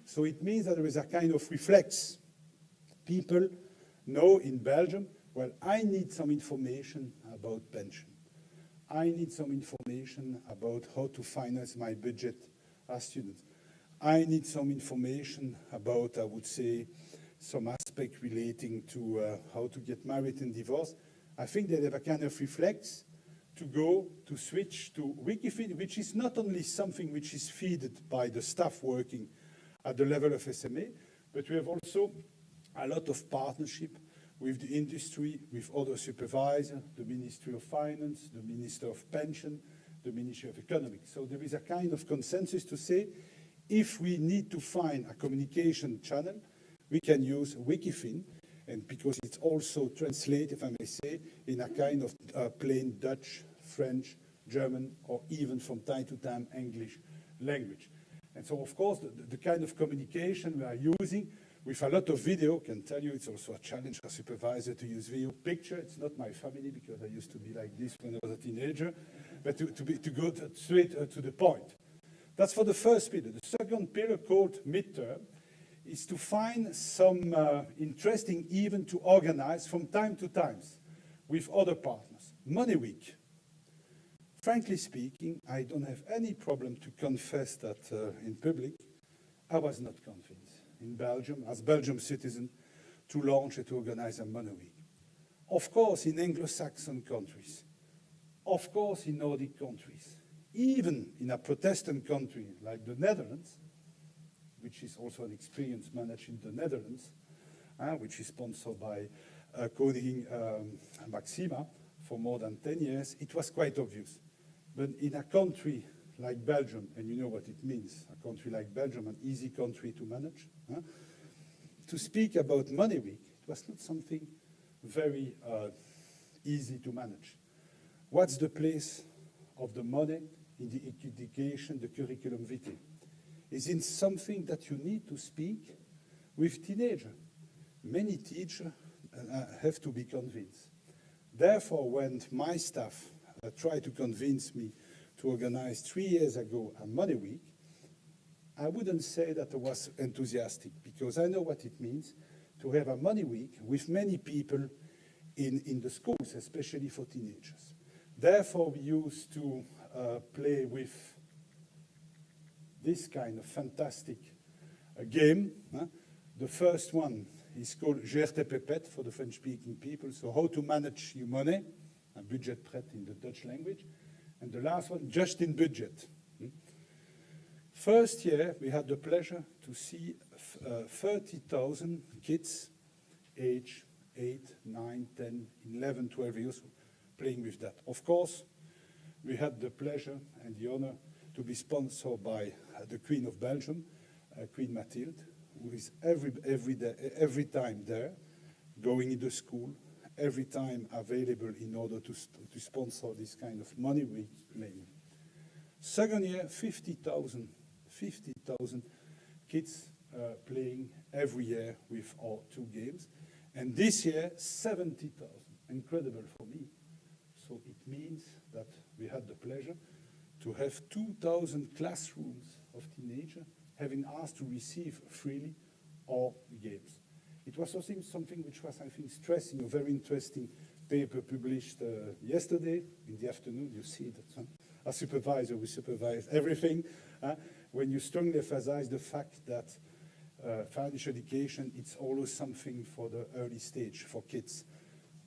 So it means that there is a kind of reflex. People know in Belgium, well, I need some information about pension. I need some information about how to finance my budget as students. I need some information about, I would say, some aspect relating to how to get married and divorce. I think they have a kind of reflex to go, to switch to Wikifeed, which is not only something which is fed by the staff working at the level of SMA, but we have also a lot of partnership with the industry, with other supervisors, the Ministry of Finance, the Minister of Pension, the Ministry of Economics. So there is a kind of consensus to say, if we need to find a communication channel, we can use Wikifin, and because it's also translated, if I may say, in a kind of plain Dutch, French, German, or even from time to time English language. And so, of course, the kind of communication we are using with a lot of video, can tell you it's also a challenge for a supervisor to use video picture. It's not my family, because I used to be like this when I was a teenager, but to go straight to the point. That's for the first pillar. The second pillar, called midterm, is to find some interesting event to organize from time to time with other partners. Money Week. Frankly speaking, I don't have any problem to confess that in public, I was not convinced in Belgium, as Belgian citizen, to launch and to organize a Money Week. Of course, in Anglo-Saxon countries, of course, in Nordic countries, even in a Protestant country like the Netherlands, which is also an experience managed in the Netherlands, which is sponsored by Koningin Maxima for more than 10 years, it was quite obvious. But in a country like Belgium, and you know what it means, a country like Belgium, an easy country to manage, to speak about Money Week, it was not something very easy to manage. What's the place of the money in the education, the curriculum vitae? Is it something that you need to speak with teenagers? Many teachers have to be convinced. Therefore, when my staff tried to convince me to organize 3 years ago a Money Week, I wouldn't say that I was enthusiastic, because I know what it means to have a money week with many people in the schools, especially for teenagers. Therefore, we used to play with this kind of fantastic game. The first one is called GRT Pépette for the French-speaking people, so how to manage your money, a budget pret in the Dutch language. And the last one, just in budget. First year, we had the pleasure to see 30,000 kids, age 8, 9, 10, 11, 12 years, playing with that. Of course, we had the pleasure and the honor to be sponsored by the Queen of Belgium, Queen Mathilde, who is every time there, going into school, every time available in order to sponsor this kind of money week playing. Second year, 50,000 kids playing every year with our two games. And this year, 70,000. Incredible for me. So it means that we had the pleasure to have 2,000 classrooms of teenagers having asked to receive freely our games. It was also something which was, I think, stressing, a very interesting paper published yesterday in the afternoon. You see that a supervisor will supervise everything. When you strongly emphasize the fact that financial education, it's always something for the early stage, for kids.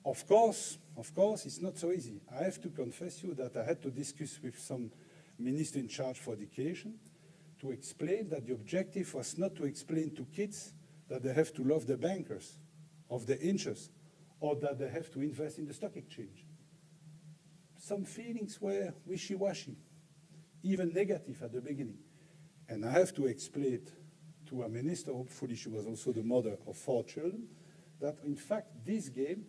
Of course, it's not so easy. I have to confess you that I had to discuss with some minister in charge for education to explain that the objective was not to explain to kids that they have to love the bankers of the interest or that they have to invest in the stock exchange. Some feelings were wishy-washy, even negative at the beginning. And I have to explain to a minister, hopefully she was also the mother of 4 children, that in fact this game,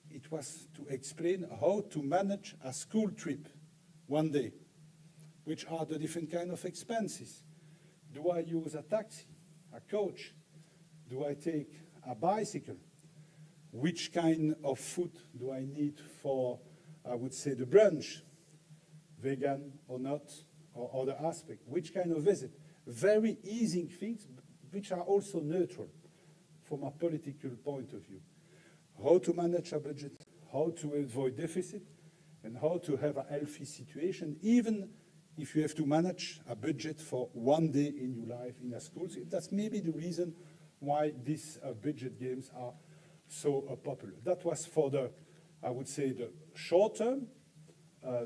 it was to explain how to manage a school trip one day, which are the different kind of expenses. Do I use a taxi, a coach? Do I take a bicycle? Which kind of food do I need for, I would say, the brunch? Vegan or not, or other aspect? Which kind of visit? Very easy things, which are also neutral from a political point of view. How to manage a budget, how to avoid deficit, and how to have a healthy situation, even if you have to manage a budget for one day in your life in a school. So that's maybe the reason why these budget games are so popular. That was for the, I would say, the short-term,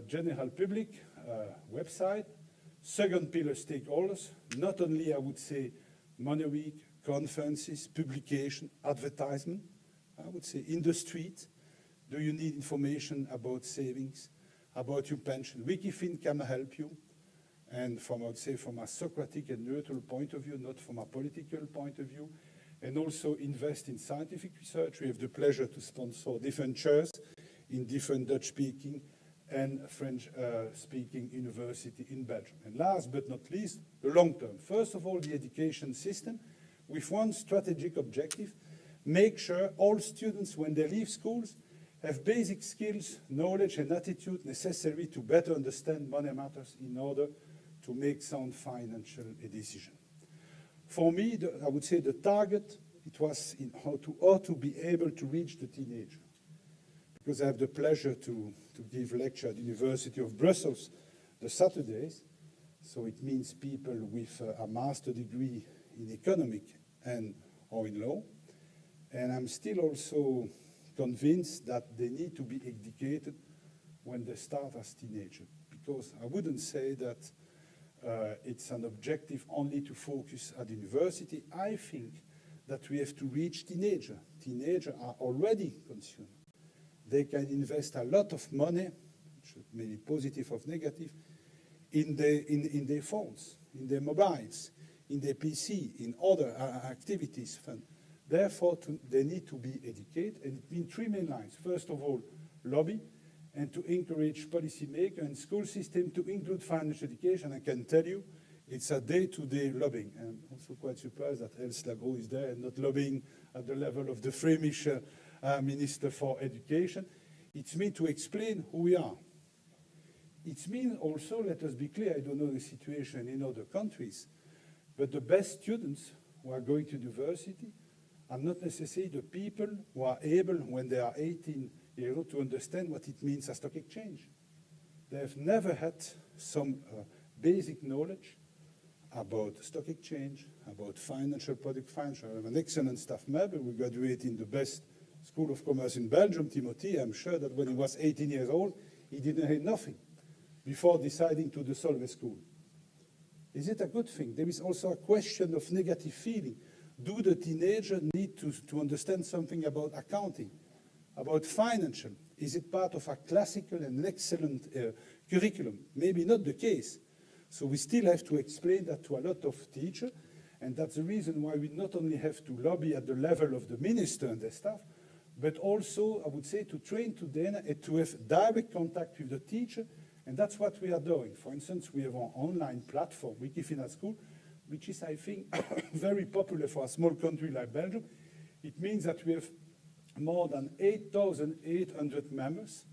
general public website. Second pillar, stakeholders, not only, I would say, Money Week, conferences, publication, advertisement, I would say in the street. Do you need information about savings, about your pension? Wikifin can help you. And from, I would say, from a Socratic and neutral point of view, not from a political point of view. And also invest in scientific research. We have the pleasure to sponsor different chairs in different Dutch-speaking and French-speaking university in Belgium. And last but not least, the long term. First of all, the education system, with one strategic objective: make sure all students, when they leave schools, have basic skills, knowledge, and attitude necessary to better understand money matters in order to make sound financial decisions. For me, I would say the target, it was in how to be able to reach the teenager. Because I have the pleasure to give lecture at the University of Brussels the Saturdays. So it means people with a master degree in economic and or in law. And I'm still also convinced that they need to be educated when they start as teenagers. Because I wouldn't say that it's an objective only to focus at university. I think that we have to reach teenagers. Teenagers are already consumers. They can invest a lot of money, maybe positive or negative, in their phones, in their mobiles, in their PC, in other activities. Therefore, they need to be educated, and it means 3 main lines. First of all, lobby, and to encourage policymakers and school system to include financial education. I can tell you, it's a day-to-day lobbying. I'm also quite surprised that Els Lagro is there and not lobbying at the level of the Flemish Minister for Education. It's meant to explain who we are. It means also, let us be clear, I don't know the situation in other countries, But the best students who are going to university are not necessarily the people who are able, when they are 18 years old, to understand what it means as stock exchange. They have never had some basic knowledge about stock exchange, about financial product, financial. I have an excellent staff member who graduated in the best school of commerce in Belgium, Timothy. I'm sure that when he was 18 years old, he didn't know nothing before deciding to the Solvay school. Is it a good thing? There is also a question of negative feeling. Do the teenager need to understand something about accounting, about financial? Is it part of a classical and excellent curriculum? Maybe not the case. So we still have to explain that to a lot of teachers, and that's the reason why we not only have to lobby at the level of the minister and the staff, but also, I would say, to train to have direct contact with the teacher, and that's what we are doing. For instance, we have our online platform, Wikifina School, which is, I think, very popular for a small country like Belgium. It means that we have more than 8,800 members.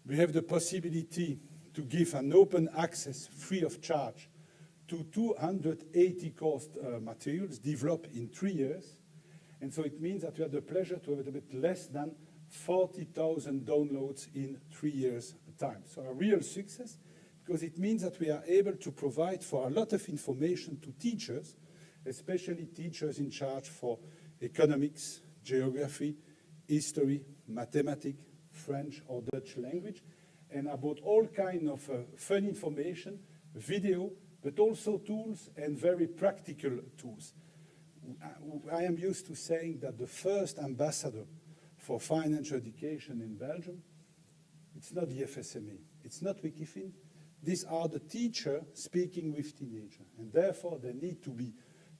We have the possibility to give an open access, free of charge, to 280 course materials developed in 3 years. And so it means that we have the pleasure to have a bit less than 40,000 downloads in 3 years' time. So a real success, because it means that we are able to provide for a lot of information to teachers, especially teachers in charge for economics, geography, history, mathematics, French or Dutch language, and about all kinds of fun information, video, but also tools and very practical tools. I am used to saying that the first ambassador for financial education in Belgium, it's not the FSMA, it's not Wikifin. These are the teachers speaking with teenagers, and therefore they need to be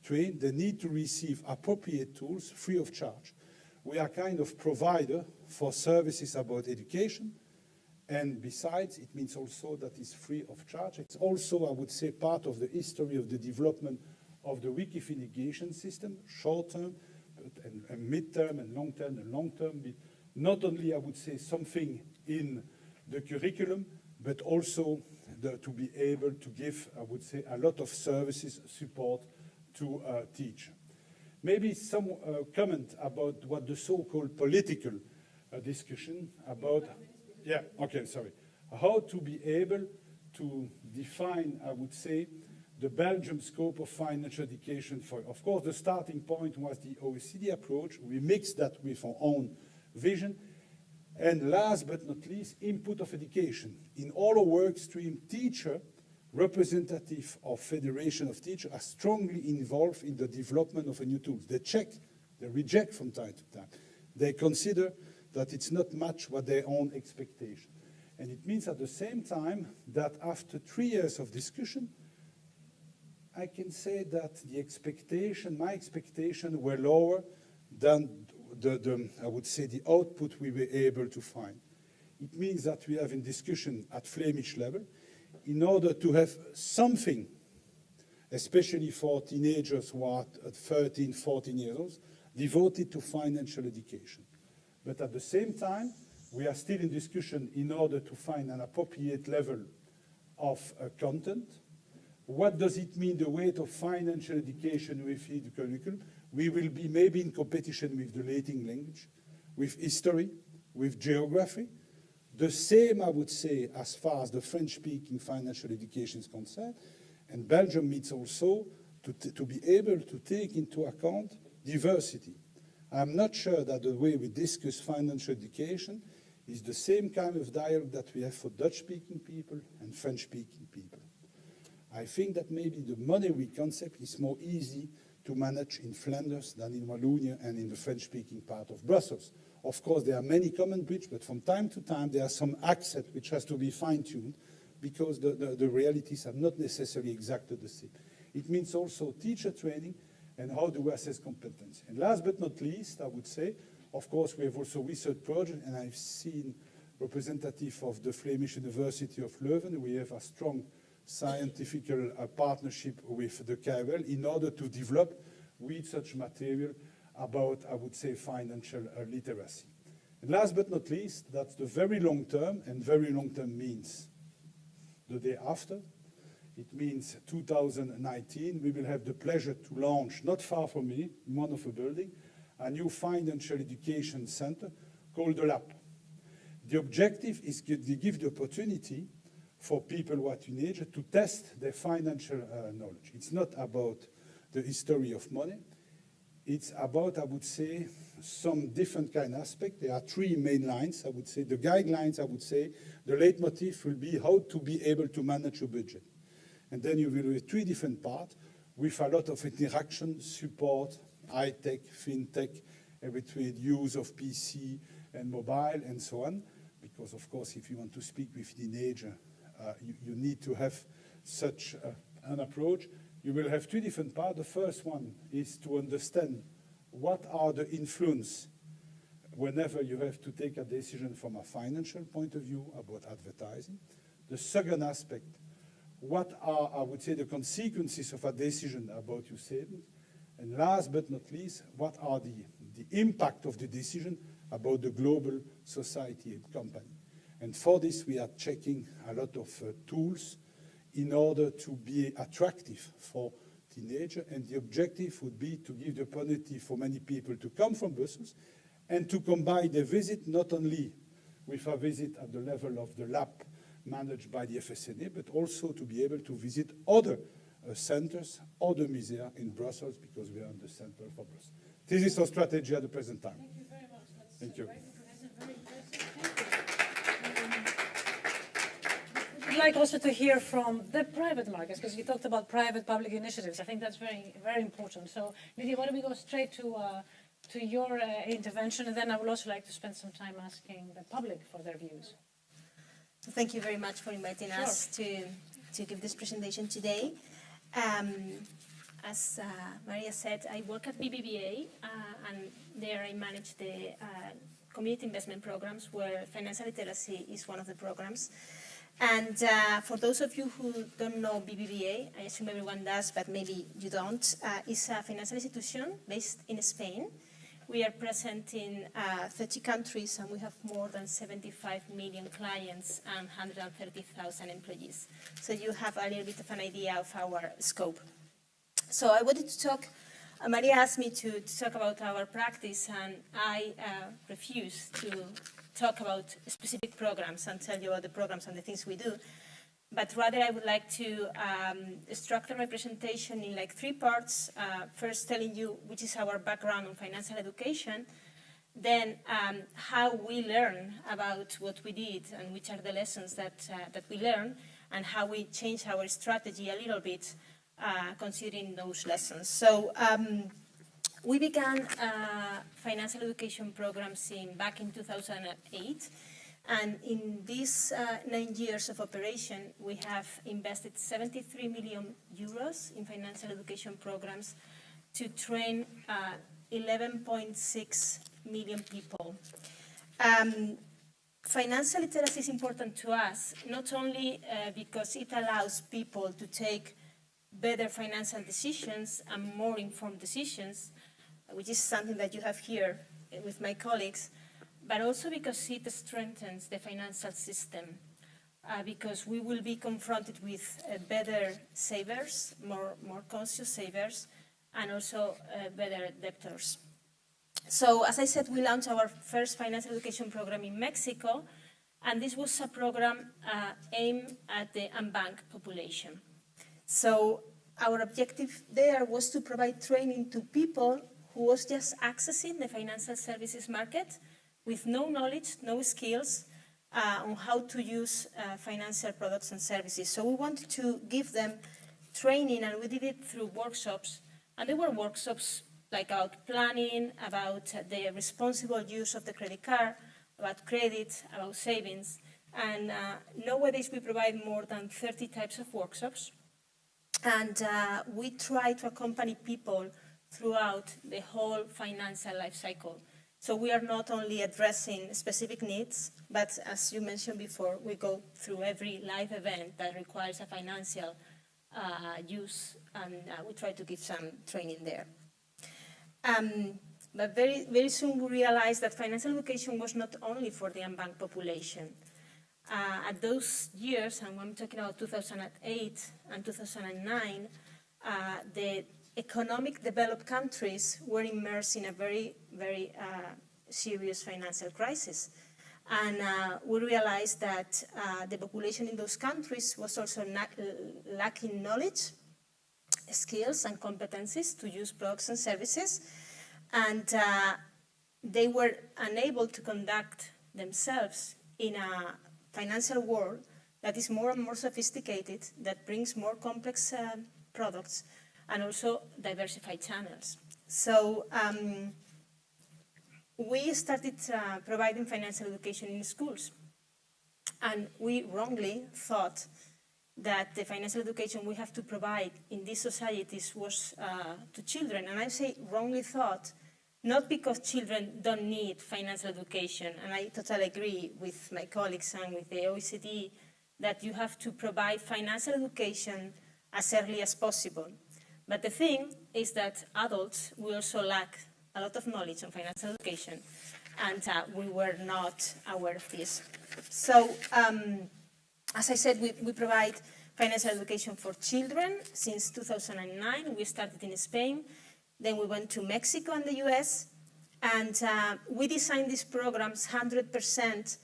trained, they need to receive appropriate tools free of charge. We are kind of provider for services about education, and besides, it means also that it's free of charge. It's also, I would say, part of the history of the development of the Wikifin education system, short-term, and mid-term, and long-term, and long-term. Not only, I would say, something in the curriculum, but also to be able to give, I would say, a lot of services, support to teach. Maybe some comment about what the so-called political discussion about, yeah, okay, sorry. How to be able to define, I would say, the Belgium scope of financial education. Of course, the starting point was the OECD approach. We mixed that with our own vision. And last but not least, input of education. In all our work stream, teacher, representative of Federation of Teachers, are strongly involved in the development of a new tool. They check, they reject from time to time. They consider that it's not much what their own expectation. And it means at the same time that after 3 years of discussion, I can say that the expectation, my expectation, were lower than I would say, the output we were able to find. It means that we have in discussion at Flemish level, in order to have something, especially for teenagers who are at 13, 14 years old, devoted to financial education. But at the same time, we are still in discussion in order to find an appropriate level of content. What does it mean, the weight of financial education within the curriculum? We will be maybe in competition with the Latin language, with history, with geography. The same, I would say, as far as the French-speaking financial education is concerned. And Belgium needs also to be able to take into account diversity. I'm not sure that the way we discuss financial education is the same kind of dialogue that we have for Dutch-speaking people and French-speaking people. I think that maybe the monetary concept is more easy to manage in Flanders than in Wallonia and in the French-speaking part of Brussels. Of course, there are many common bridges, but from time to time, there are some accents which has to be fine-tuned because the realities are not necessarily exactly the same. It means also teacher training and how do we assess competence. And last but not least, I would say, of course, we have also research project, and I've seen representative of the Flemish University of Leuven. We have a strong scientific partnership with the KRL in order to develop with such material about, I would say, financial literacy. And last but not least, that's the very long term, and very long term means the day after. It means 2019, we will have the pleasure to launch, not far from me, in one of the buildings, a new financial education center called the Lab. The objective is to give the opportunity for people who are teenagers to test their financial knowledge. It's not about the history of money. It's about, I would say, some different kind of aspect. There are three main lines, I would say. The guidelines, I would say, the leitmotif will be how to be able to manage your budget. And then you will have three different parts with a lot of interaction, support, high-tech, fintech, everything, use of PC and mobile and so on. Because, of course, if you want to speak with teenagers, you need to have such an approach. You will have three different parts. The first one is to understand what are the influence whenever you have to take a decision from a financial point of view about advertising. The second aspect, what are, I would say, the consequences of a decision about your savings? And last but not least, what are the impact of the decision about the global society and company? And for this, we are checking a lot of tools in order to be attractive for teenagers. And the objective would be to give the opportunity for many people to come from Brussels and to combine their visit not only with a visit at the level of the lab managed by the FSNA, but also to be able to visit other centers, other museums in Brussels, because we are in the center for Brussels. This is our strategy at the present time. Thank you very much. That's Thank you. very comprehensive, very impressive. Thank you. I'd like also to hear from the private markets, because you talked about private-public initiatives. I think that's very, very important. So, Lydia, why don't we go straight to your intervention, and then I would also like to spend some time asking the public for their views. Thank you very much for inviting us to give this presentation today. As Maria said, I work at BBVA, and there I manage the community investment programs, where financial literacy is one of the programs. And for those of you who don't know BBVA, I assume everyone does, but maybe you don't, it's a financial institution based in Spain. We are present in 30 countries, and we have more than 75 million clients and 130,000 employees. So you have a little bit of an idea of our scope. So I wanted to talk, Maria asked me to talk about our practice, and I refuse to talk about specific programs and tell you about the programs and the things we do. But rather, I would like to structure my presentation in like three parts. First, telling you which is our background on financial education, then how we learn about what we did and which are the lessons that we learn, and how we change our strategy a little bit considering those lessons. So we began financial education programs back in 2008. And in these 9 years of operation, we have invested 73 million euros in financial education programs to train 11.6 million people. Financial literacy is important to us, not only because it allows people to take better financial decisions and more informed decisions, which is something that you have here with my colleagues, but also because it strengthens the financial system, because we will be confronted with better savers, more conscious savers, and also better debtors. So, as I said, we launched our first financial education program in Mexico, and this was a program aimed at the unbanked population. So, our objective there was to provide training to people who was just accessing the financial services market, with no knowledge, no skills on how to use financial products and services. So we wanted to give them training, and we did it through workshops. And there were workshops like about planning, about the responsible use of the credit card, about credit, about savings. And nowadays we provide more than 30 types of workshops. And we try to accompany people throughout the whole financial life cycle. So we are not only addressing specific needs, but as you mentioned before, we go through every live event that requires a financial use, and we try to give some training there. But very, very soon we realized that financial education was not only for the unbanked population. at those years, and I'm talking about 2008 and 2009, the economic developed countries were immersed in a very, very serious financial crisis. And we realized that the population in those countries was also lacking knowledge, skills, and competencies to use products and services. And they were unable to conduct themselves in a financial world that is more and more sophisticated, that brings more complex products, and also diversified channels. So we started providing financial education in schools. And we wrongly thought that the financial education we have to provide in these societies was to children. And I say wrongly thought, not because children don't need financial education, and I totally agree with my colleagues and with the OECD that you have to provide financial education as early as possible. But the thing is that adults, we also lack a lot of knowledge on financial education, and we were not aware of this. So, as I said, we provide financial education for children since 2009. We started in Spain. Then we went to Mexico and the US, and we designed these programs 100%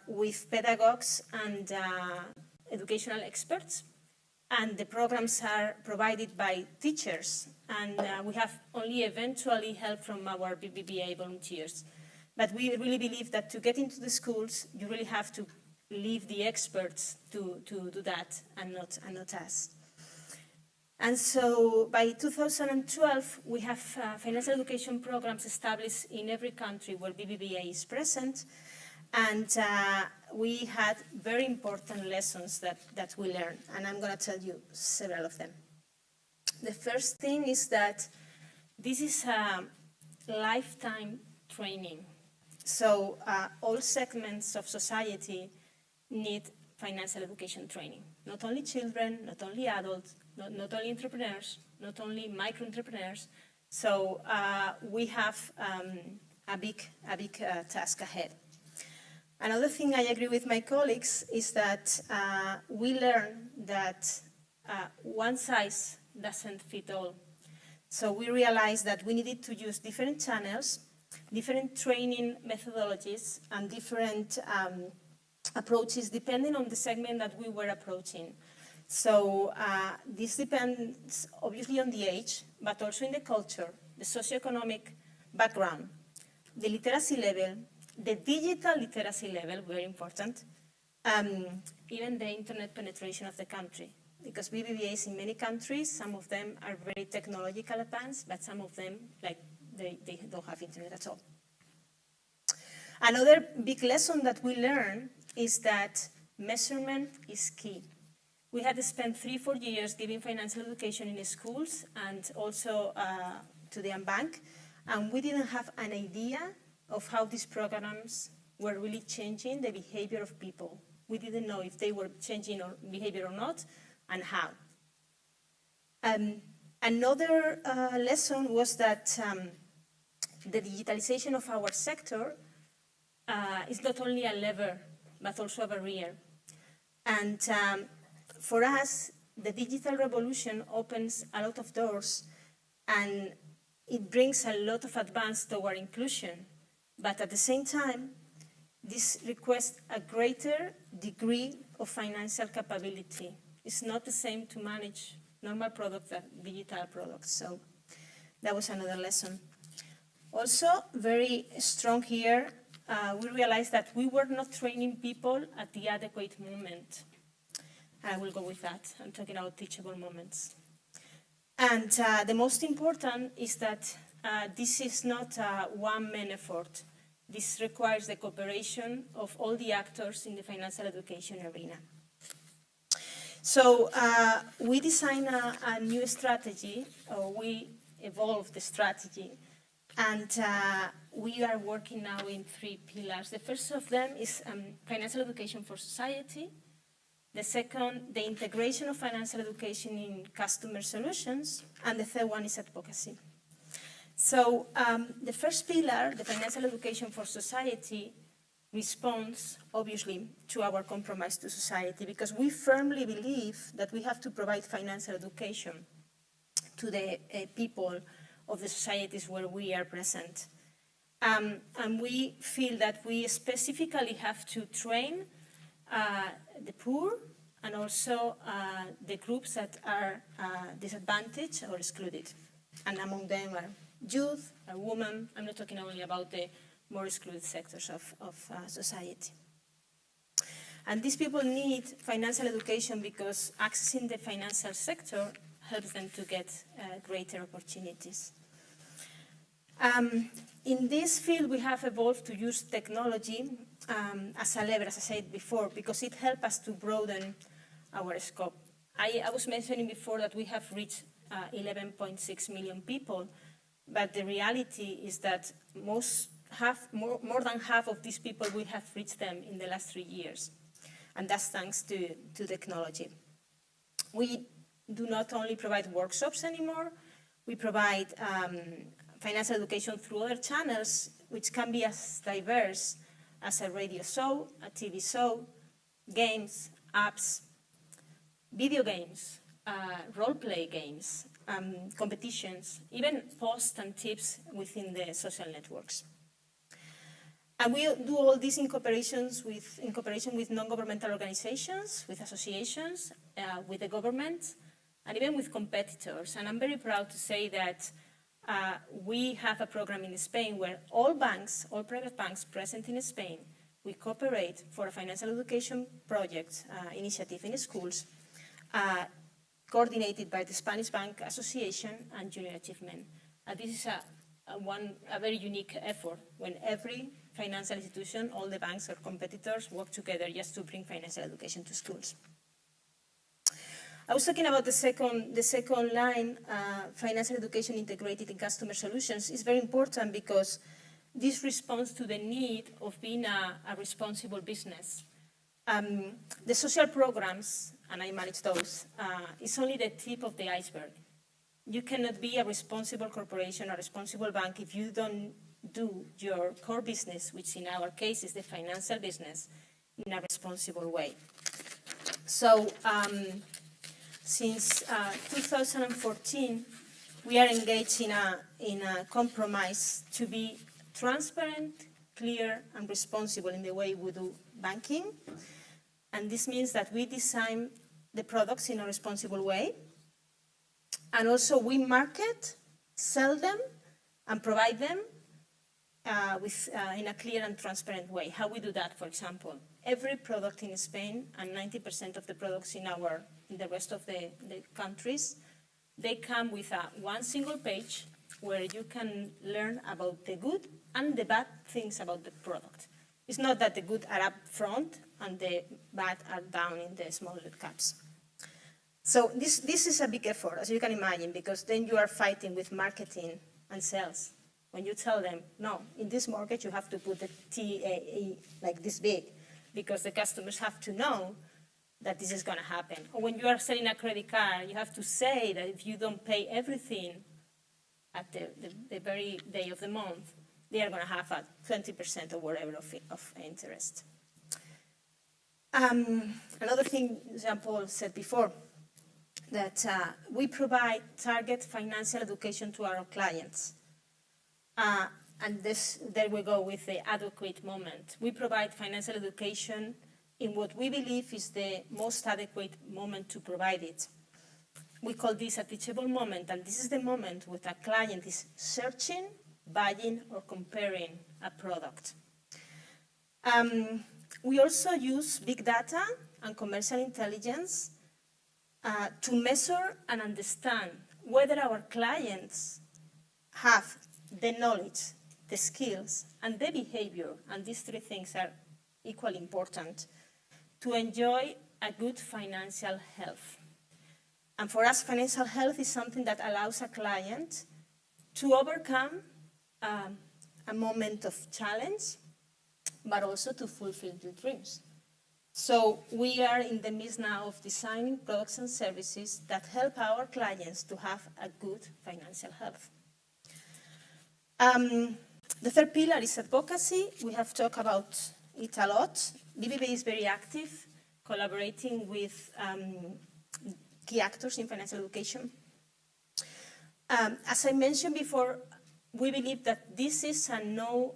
with pedagogues and educational experts. And the programs are provided by teachers, and we have only eventually help from our BBVA volunteers. But we really believe that to get into the schools, you really have to leave the experts to do that, and not us. And so by 2012, we have financial education programs established in every country where BBVA is present. And we had very important lessons that we learned. And I'm going to tell you several of them. The first thing is that this is a lifetime training. So all segments of society need financial education training. Not only children, not only adults, not only entrepreneurs, not only micro-entrepreneurs. So we have a big task ahead. Another thing I agree with my colleagues is that we learn that one size doesn't fit all. So we realized that we needed to use different channels, different training methodologies, and different approaches depending on the segment that we were approaching. So this depends obviously on the age, but also in the culture, the socioeconomic background, the literacy level, the digital literacy level, very important, even the internet penetration of the country. Because BBVAs in many countries, some of them are very technological advanced, but some of them, they don't have internet at all. Another big lesson that we learned is that measurement is key. We had spent 3-4 years giving financial education in the schools and also to the unbanked, and we didn't have an idea of how these programs were really changing the behavior of people. We didn't know if they were changing our behavior or not, and how. Another lesson was that the digitalization of our sector is not only a lever, but also a barrier. And for us, the digital revolution opens a lot of doors, and it brings a lot of advance toward inclusion. But at the same time, this requests a greater degree of financial capability. It's not the same to manage normal products than digital products. So that was another lesson. Also, very strong here, we realized that we were not training people at the adequate moment. I will go with that. I'm talking about teachable moments. And the most important is that this is not a one-man effort. This requires the cooperation of all the actors in the financial education arena. So we designed a new strategy, or we evolved the strategy, and we are working now in 3 pillars. The first of them is financial education for society. The second, the integration of financial education in customer solutions. And the third one is advocacy. So the first pillar, the financial education for society, responds, obviously, to our compromise to society, because we firmly believe that we have to provide financial education to the people of the societies where we are present. And we feel that we specifically have to train the poor and also the groups that are disadvantaged or excluded. And among them are youth, are women. I'm not talking only about the more excluded sectors of society. And these people need financial education because accessing the financial sector helps them to get greater opportunities. In this field, we have evolved to use technology as a lever, as I said before, because it helps us to broaden our scope. I was mentioning before that we have reached 11.6 million people, but the reality is that more than half of these people, we have reached them in the last 3 years, and that's thanks to technology. We do not only provide workshops anymore, we provide financial education through other channels, which can be as diverse as a radio show, a TV show, games, apps, video games, role-play games, competitions, even posts and tips within the social networks. And we do all this in cooperation with non-governmental organizations, with associations, with the government, and even with competitors. And I'm very proud to say that we have a program in Spain where all private banks present in Spain, we cooperate for a financial education project initiative in schools, coordinated by the Spanish Bank Association and Junior Achievement. This is a very unique effort when every financial institution, all the banks or competitors work together just to bring financial education to schools. I was talking about the second line, financial education integrated in customer solutions, is very important because this responds to the need of being a responsible business. The social programs, and I manage those, is only the tip of the iceberg. You cannot be a responsible corporation or responsible bank if you don't do your core business, which in our case is the financial business, in a responsible way. So, since 2014, we are engaged in a compromise to be transparent, clear, and responsible in the way we do banking. And this means that we design the products in a responsible way. And also we market, sell them, and provide them in a clear and transparent way. How we do that, for example, every product in Spain and 90% of the products in the rest of the countries, they come with one single page where you can learn about the good and the bad things about the product. It's not that the good are up front and the bad are down in the smaller caps. So this is a big effort, as you can imagine, because then you are fighting with marketing and sales. When you tell them, no, in this mortgage you have to put the TAE like this big, because the customers have to know that this is going to happen. Or when you are selling a credit card, you have to say that if you don't pay everything at the very day of the month, they are going to have a 20% or whatever of interest. Another thing Jean-Paul said before, that we provide target financial education to our clients. And there we go with the adequate moment. We provide financial education in what we believe is the most adequate moment to provide it. We call this a teachable moment, and this is the moment when a client is searching, buying, or comparing a product. We also use big data and commercial intelligence to measure and understand whether our clients have the knowledge, the skills, and the behavior, and these three things are equally important, to enjoy a good financial health. And for us, financial health is something that allows a client to overcome a moment of challenge, but also to fulfill their dreams. So we are in the midst now of designing products and services that help our clients to have a good financial health. The third pillar is advocacy. We have talked about it a lot. BBVA is very active, collaborating with key actors in financial education. As I mentioned before, we believe that this is a no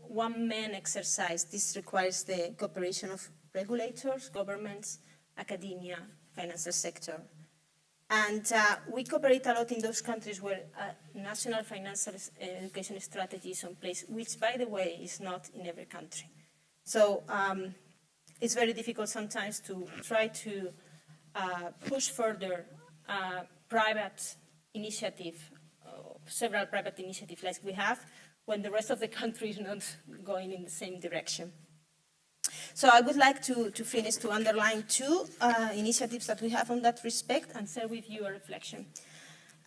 one-man exercise. This requires the cooperation of regulators, governments, academia, financial sector. And we cooperate a lot in those countries where a national financial education strategy is in place, which, by the way, is not in every country. So it's very difficult sometimes to try to push further private initiative, several private initiatives like we have, when the rest of the country is not going in the same direction. So I would like to finish to underline two initiatives that we have on that respect and share with you a reflection.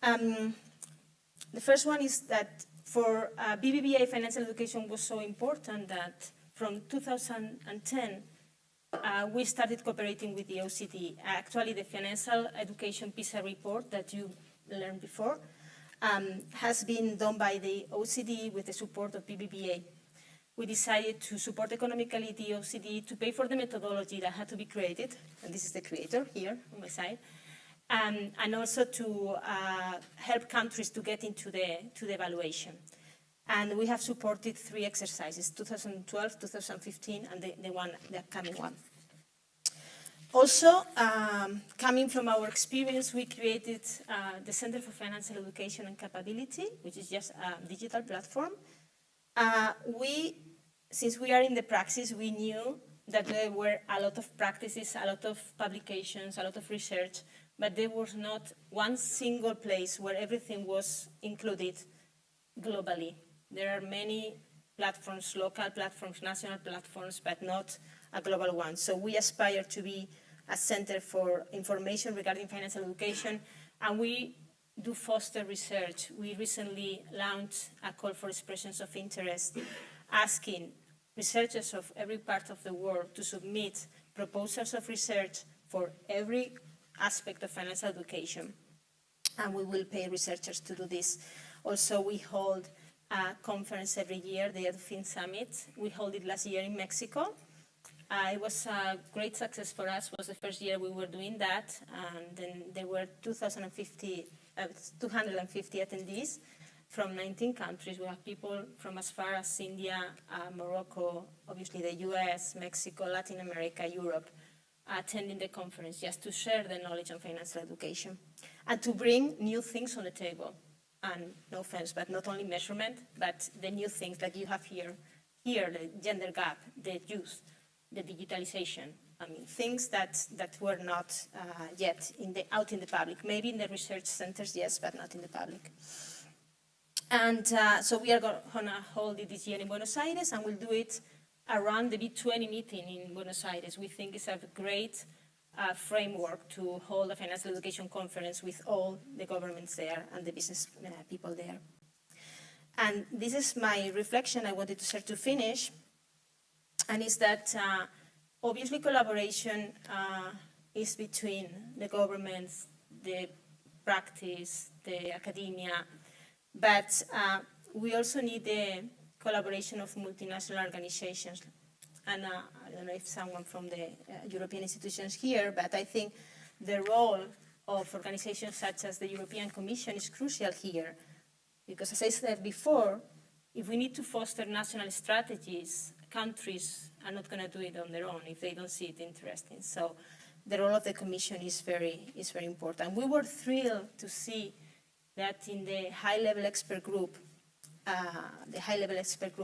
The first one is that for BBVA, financial education was so important that from 2010, we started cooperating with the OECD. Actually, the financial education PISA report that you learned before has been done by the OECD with the support of BBVA. We decided to support economically the OECD, to pay for the methodology that had to be created, and this is the creator here on my side, and also to help countries to get into the evaluation. And we have supported 3 exercises, 2012, 2015, and the upcoming one. Also, coming from our experience, we created the Center for Financial Education and Capability, which is just a digital platform. Since we are in the praxis, we knew that there were a lot of practices, a lot of publications, a lot of research, but there was not one single place where everything was included globally. There are many platforms, local platforms, national platforms, but not a global one. So we aspire to be a center for information regarding financial education, and we do foster research. We recently launched a call for expressions of interest, asking researchers of every part of the world to submit proposals of research for every aspect of financial education. And we will pay researchers to do this. Also, we hold a conference every year, the EduFin Summit. We held it last year in Mexico. It was a great success for us. It was the first year we were doing that. And then there were 250 attendees from 19 countries. We have people from as far as India, Morocco, obviously the US, Mexico, Latin America, Europe, attending the conference just to share the knowledge on financial education and to bring new things on the table. And no offense, but not only measurement, but the new things that you have here, the gender gap, the youth, the digitalization. I mean, things that were not yet out in the public. Maybe in the research centers, yes, but not in the public. And so we are going to hold it this year in Buenos Aires, and we'll do it around the B20 meeting in Buenos Aires. We think it's a great framework to hold a financial education conference with all the governments there and the business people there. And this is my reflection I wanted to share to finish, and is that obviously collaboration is between the governments, the practice, the academia, but we also need the collaboration of multinational organizations. And I don't know if someone from the European institutions here, but I think the role of organizations such as the European Commission is crucial here. Because as I said before, if we need to foster national strategies, countries are not going to do it on their own if they don't see it interesting. So the role of the Commission is very important. We were thrilled to see that in the high-level expert group,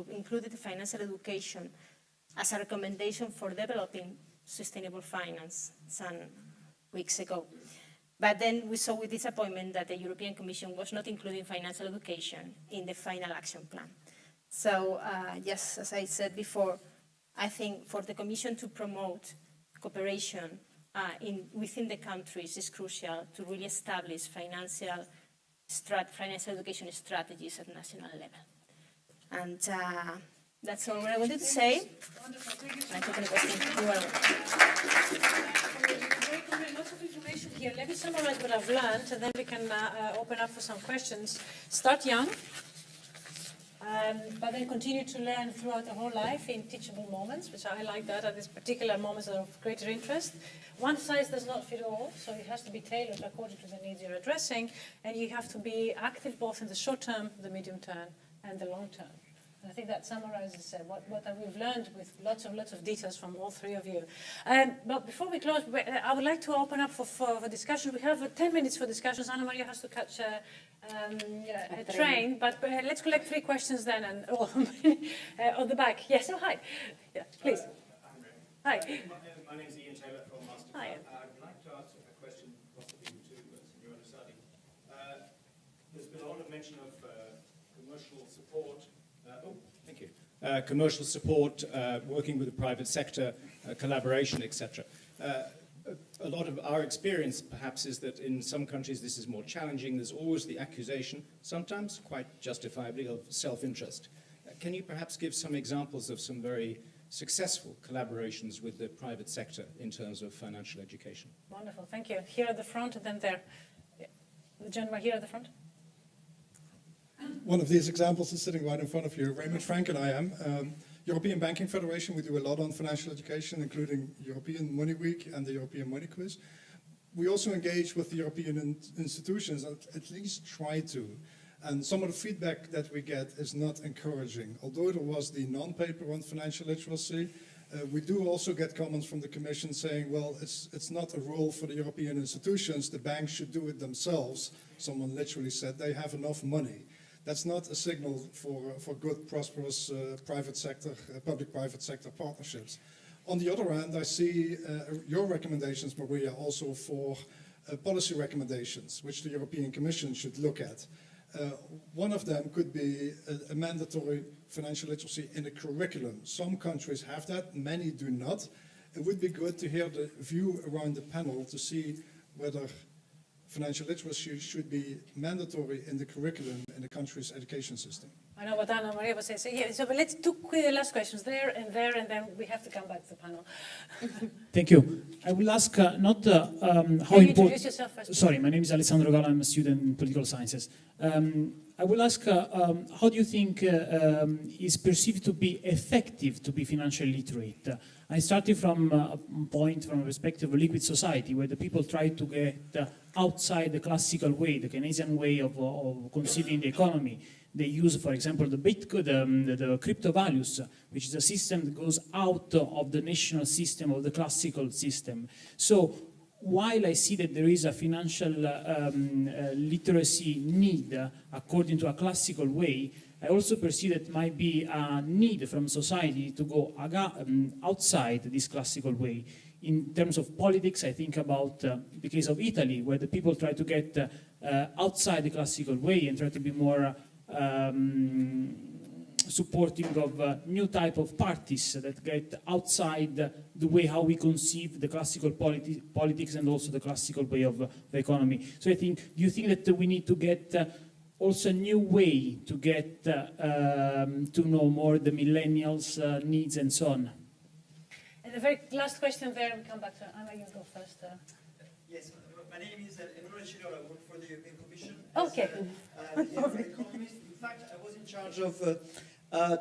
included financial education as a recommendation for developing sustainable finance some weeks ago. But then we saw with disappointment that the European Commission was not including financial education in the final action plan. So, yes, as I said before, I think for the Commission to promote cooperation within the countries is crucial to really establish financial education strategies at national level. And that's all I wanted to say. Wonderful. Thank you so I much. take any question. You are welcome. Lots of information here. Let me summarize what I've learned, and then we can open up for some questions. Start young. but then continue to learn throughout the whole life in teachable moments, which I like that, at these particular moments of greater interest. One size does not fit all, so it has to be tailored according to the needs you're addressing, and you have to be active both in the short term, the medium term, and the long term. And I think that summarizes what we've learned with lots of details from all three of you. But before we close, I would like to open up for discussion. We have 10 minutes for discussions. Annamaria has to catch a train, but let's collect 3 questions then, and on the back. Yes, oh, hi. Yeah, please. Hi. My name is Ian Taylor from Mastercard. Hi. I'd like to ask a question possibly to Signora Lusardi. There's been a lot of mention of commercial support. Thank you. Commercial support, working with the private sector, collaboration, etc. A lot of our experience, perhaps, is that in some countries this is more challenging. There's always the accusation, sometimes quite justifiably, of self-interest. Can you perhaps give some examples of some very successful collaborations with the private sector in terms of financial education? Wonderful, thank you. Here at the front and then there. Yeah. The gentleman here at the front. One of these examples is sitting right in front of you. Raymond Frank and I am. European Banking Federation, we do a lot on financial education, including European Money Week and the European Money Quiz. We also engage with the European institutions, at least try to. And some of the feedback that we get is not encouraging. Although there was the non-paper on financial literacy, we do also get comments from the Commission saying, well, it's not a role for the European institutions, the banks should do it themselves. Someone literally said they have enough money. That's not a signal for good, prosperous private sector, public-private sector partnerships. On the other hand, I see your recommendations, Maria, also for policy recommendations, which the European Commission should look at. One of them could be a mandatory financial literacy in the curriculum. Some countries have that, many do not. It would be good to hear the view around the panel to see whether financial literacy should be mandatory in the curriculum in the country's education system. I know what Annamaria was saying. So, yeah, so but let's do last questions there, and then we have to come back to the panel. Thank you. I will ask not how Can you introduce yourself first? Sorry, my name is Alessandro Gallo. I'm a student in political sciences. I will ask how do you think is perceived to be effective to be financially literate? I started from a point, from a perspective of a liquid society, where the people try to get outside the classical way, the Keynesian way of conceiving the economy. They use, for example, the Bitcoin, the crypto values, which is a system that goes out of the national system, of the classical system. So while I see that there is a financial literacy need according to a classical way, I also perceive that might be a need from society to go outside this classical way. In terms of politics, I think about the case of Italy, where the people try to get outside the classical way and try to be more supporting of new type of parties that get outside the way how we conceive the classical politics and also the classical way of the economy. So I think, do you think that we need to get also a new way to get to know more the millennials' needs and so on? And the very last question there, we come back to Anna, you go first. Yes, my name is Annamaria Lusardi. I work for the European Commission. Okay. As an economist. In fact, I was in charge of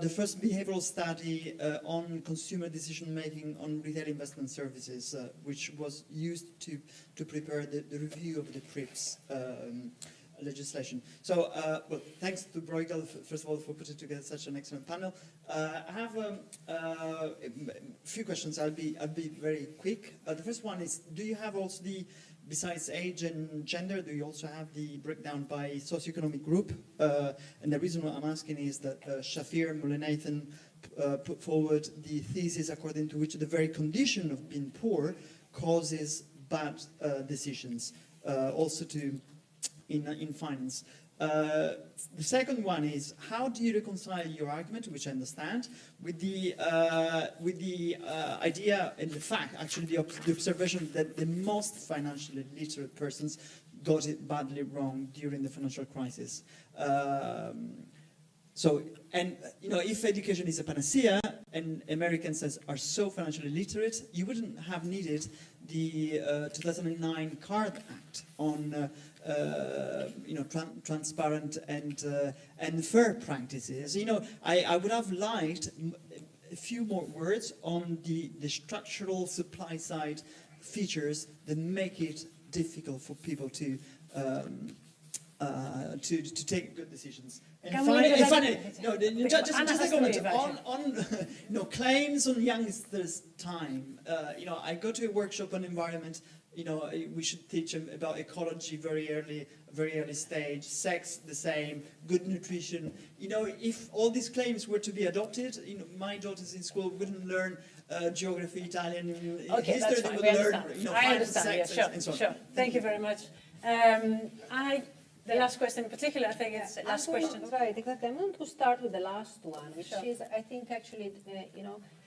the first behavioral study on consumer decision-making on retail investment services, which was used to prepare the review of the PRIPS legislation. So, well, thanks to Bruegel, first of all, for putting together such an excellent panel. I have a few questions. I'll be very quick. The first one is, do you have also besides age and gender, do you also have the breakdown by socioeconomic group? And the reason why I'm asking is that Shafir Mullinaithan put forward the thesis according to which the very condition of being poor causes bad decisions, also in finance. The second one is, how do you reconcile your argument, which I understand, with the idea and the fact, actually the observation that the most financially literate persons got it badly wrong during the financial crisis. So, and you know, if education is a panacea and Americans are so financially literate, you wouldn't have needed the 2009 Card Act on transparent and fair practices. I would have liked a few more words on the structural supply side features that make it difficult for people to take good decisions. And finally, just a comment on claims on youngsters' time. I go to a workshop on environment. We should teach them about ecology very early stage, sex the same, good nutrition. If all these claims were to be adopted, my daughters in school wouldn't learn geography, Italian, Okay, history. that's fine. They would We learn, understand. I understand. Yeah, sure, and so on. sure. Thank you very much. The last question in particular, I think it's the last question. Right, exactly. I'm going to start with the last one, which is, I think, actually,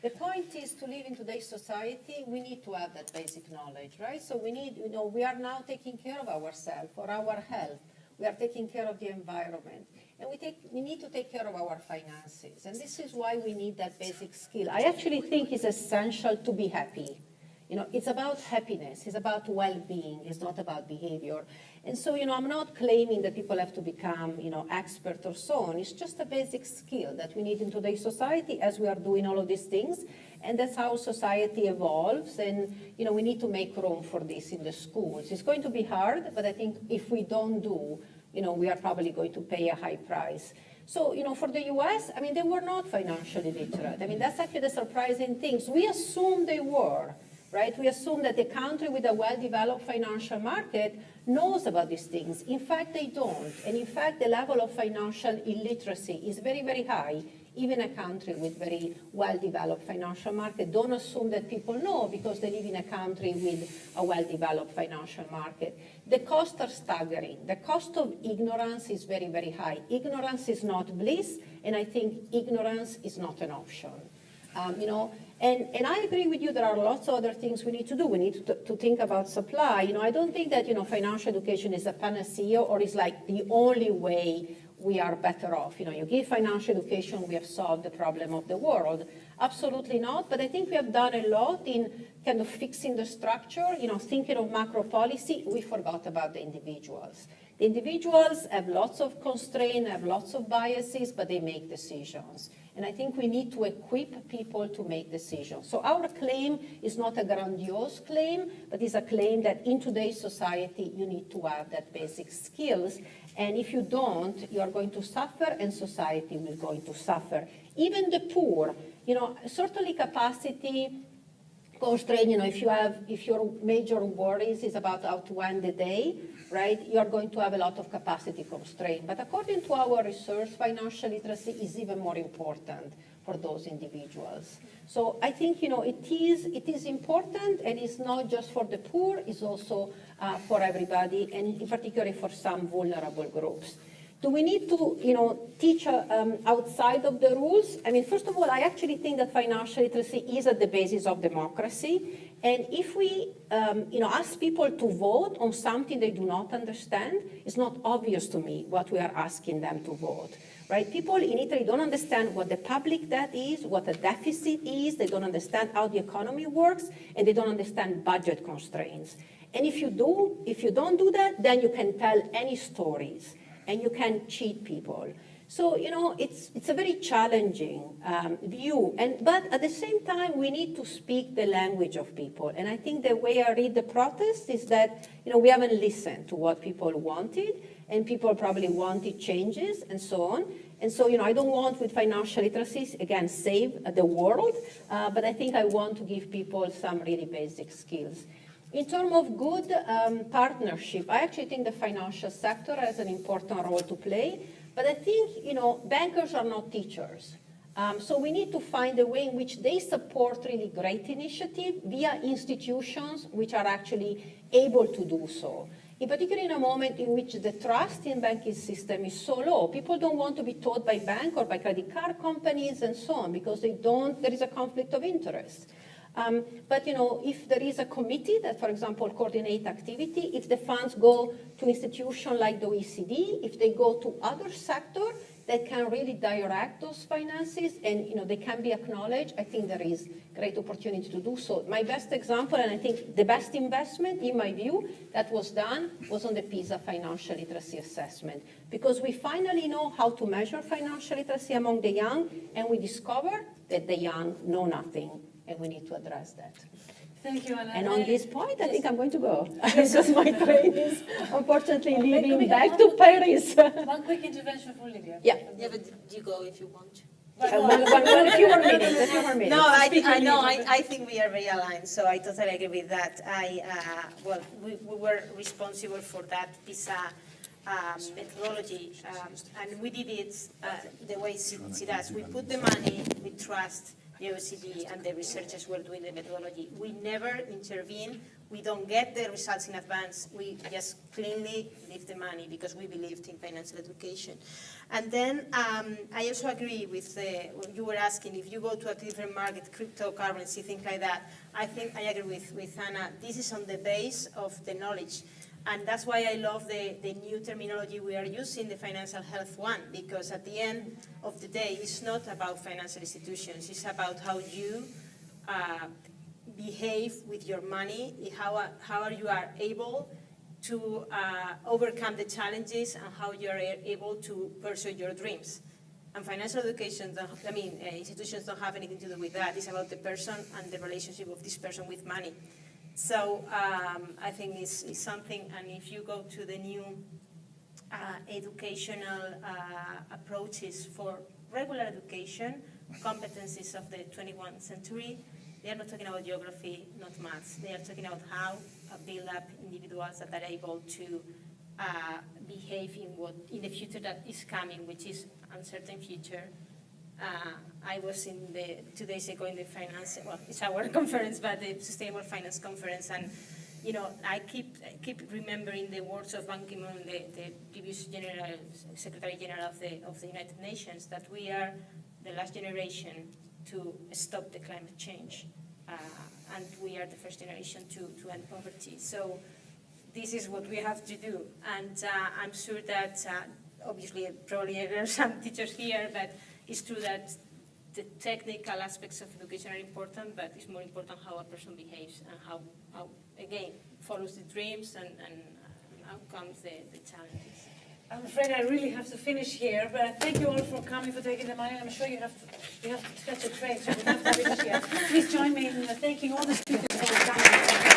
the point is to live in today's society, we need to have that basic knowledge, right? So we need, we are now taking care of ourselves, for our health. We are taking care of the environment. And we need to take care of our finances. And this is why we need that basic skill. I actually think it's essential to be happy. It's about happiness, it's about well-being, it's not about behavior. And so, I'm not claiming that people have to become, expert or so on. It's just a basic skill that we need in today's society as we are doing all of these things. And that's how society evolves. And, we need to make room for this in the schools. It's going to be hard, but I think if we don't do, we are probably going to pay a high price. So, for the US, they were not financially literate. That's actually the surprising thing. We assumed they were. Right? We assume that a country with a well-developed financial market knows about these things. In fact, they don't. And in fact, the level of financial illiteracy is very, very high. Even a country with very well-developed financial market don't assume that people know because they live in a country with a well-developed financial market. The costs are staggering. The cost of ignorance is very, very high. Ignorance is not bliss, and I think ignorance is not an option. And I agree with you, there are lots of other things we need to do. We need to think about supply. I don't think that, financial education is a panacea or is like the only way we are better off. You give financial education, we have solved the problem of the world. Absolutely not. But I think we have done a lot in kind of fixing the structure, thinking of macro policy. We forgot about the individuals. The individuals have lots of constraints, have lots of biases, but they make decisions. And I think we need to equip people to make decisions. So our claim is not a grandiose claim, but is a claim that in today's society, you need to have that basic skills. And if you don't, you are going to suffer and society will going to suffer. Even the poor, certainly capacity constraint, if your major worries is about how to end the day, right, you are going to have a lot of capacity constraint. But according to our research, financial literacy is even more important for those individuals. So I think, it is important, and it's not just for the poor, it's also for everybody, and in particular for some vulnerable groups. Do we need to, teach outside of the rules? First of all, I actually think that financial literacy is at the basis of democracy. And if we, ask people to vote on something they do not understand, it's not obvious to me what we are asking them to vote. Right? People in Italy don't understand what the public debt is, what a deficit is. They don't understand how the economy works, and they don't understand budget constraints. And if you don't do that, then you can tell any stories. And you can cheat people. So, it's a very challenging view. But at the same time, we need to speak the language of people. And I think the way I read the protest is that, we haven't listened to what people wanted, and people probably wanted changes and so on. And so, I don't want with financial literacy, again, save the world, but I think I want to give people some really basic skills. In terms of good partnership, I actually think the financial sector has an important role to play. But I think, bankers are not teachers. So we need to find a way in which they support really great initiative via institutions which are actually able to do so. In particular, in a moment in which the trust in banking system is so low, people don't want to be taught by bank or by credit card companies and so on because there is a conflict of interest. But if there is a committee that, for example, coordinate activity, if the funds go to institutions like the OECD, if they go to other sectors, that can really direct those finances and they can be acknowledged, I think there is great opportunity to do so. My best example, and I think the best investment in my view that was done was on the PISA financial literacy assessment, because we finally know how to measure financial literacy among the young, and we discover that the young know nothing, and we need to address that. Thank you, Anna. And on this point, I think I'm going to go, because my train is unfortunately leaving back to Paris. One quick intervention for Lydia. Yeah. Yeah, but you go if you want. A few more minutes. No, I think we are very aligned, so I totally agree with that. We were responsible for that PISA methodology, and we did it the way it does. We put the money, we trust the OECD and the researchers were doing the methodology. We never intervene. We don't get the results in advance. We just cleanly leave the money because we believed in financial education. And then I also agree with what you were asking, if you go to a different market, cryptocurrency, things like that, I think I agree with Anna. This is on the base of the knowledge. And that's why I love the new terminology we are using, the financial health one, because at the end of the day, it's not about financial institutions. It's about how you behave with your money, how you are able to overcome the challenges, and how you are able to pursue your dreams. And financial education, institutions don't have anything to do with that. It's about the person and the relationship of this person with money. So I think it's something, and if you go to the new educational approaches for regular education, competencies of the 21st century, they are not talking about geography, not maths. They are talking about how build up individuals that are able to behave in the future that is coming, which is uncertain future. I was 2 days ago in the finance, it's our conference, but the Sustainable Finance Conference, and I keep remembering the words of Ban Ki-moon, the previous Secretary General of the United Nations, that we are the last generation to stop the climate change, and we are the first generation to end poverty. So this is what we have to do, and I'm sure that obviously probably there are some teachers here, but it's true that the technical aspects of education are important, but it's more important how a person behaves and how again, follows the dreams and outcomes the challenges. I'm afraid I really have to finish here, but thank you all for coming, for taking the money. I'm sure you have to catch a train, so we have to finish here. Please join me in thanking all the speakers for coming.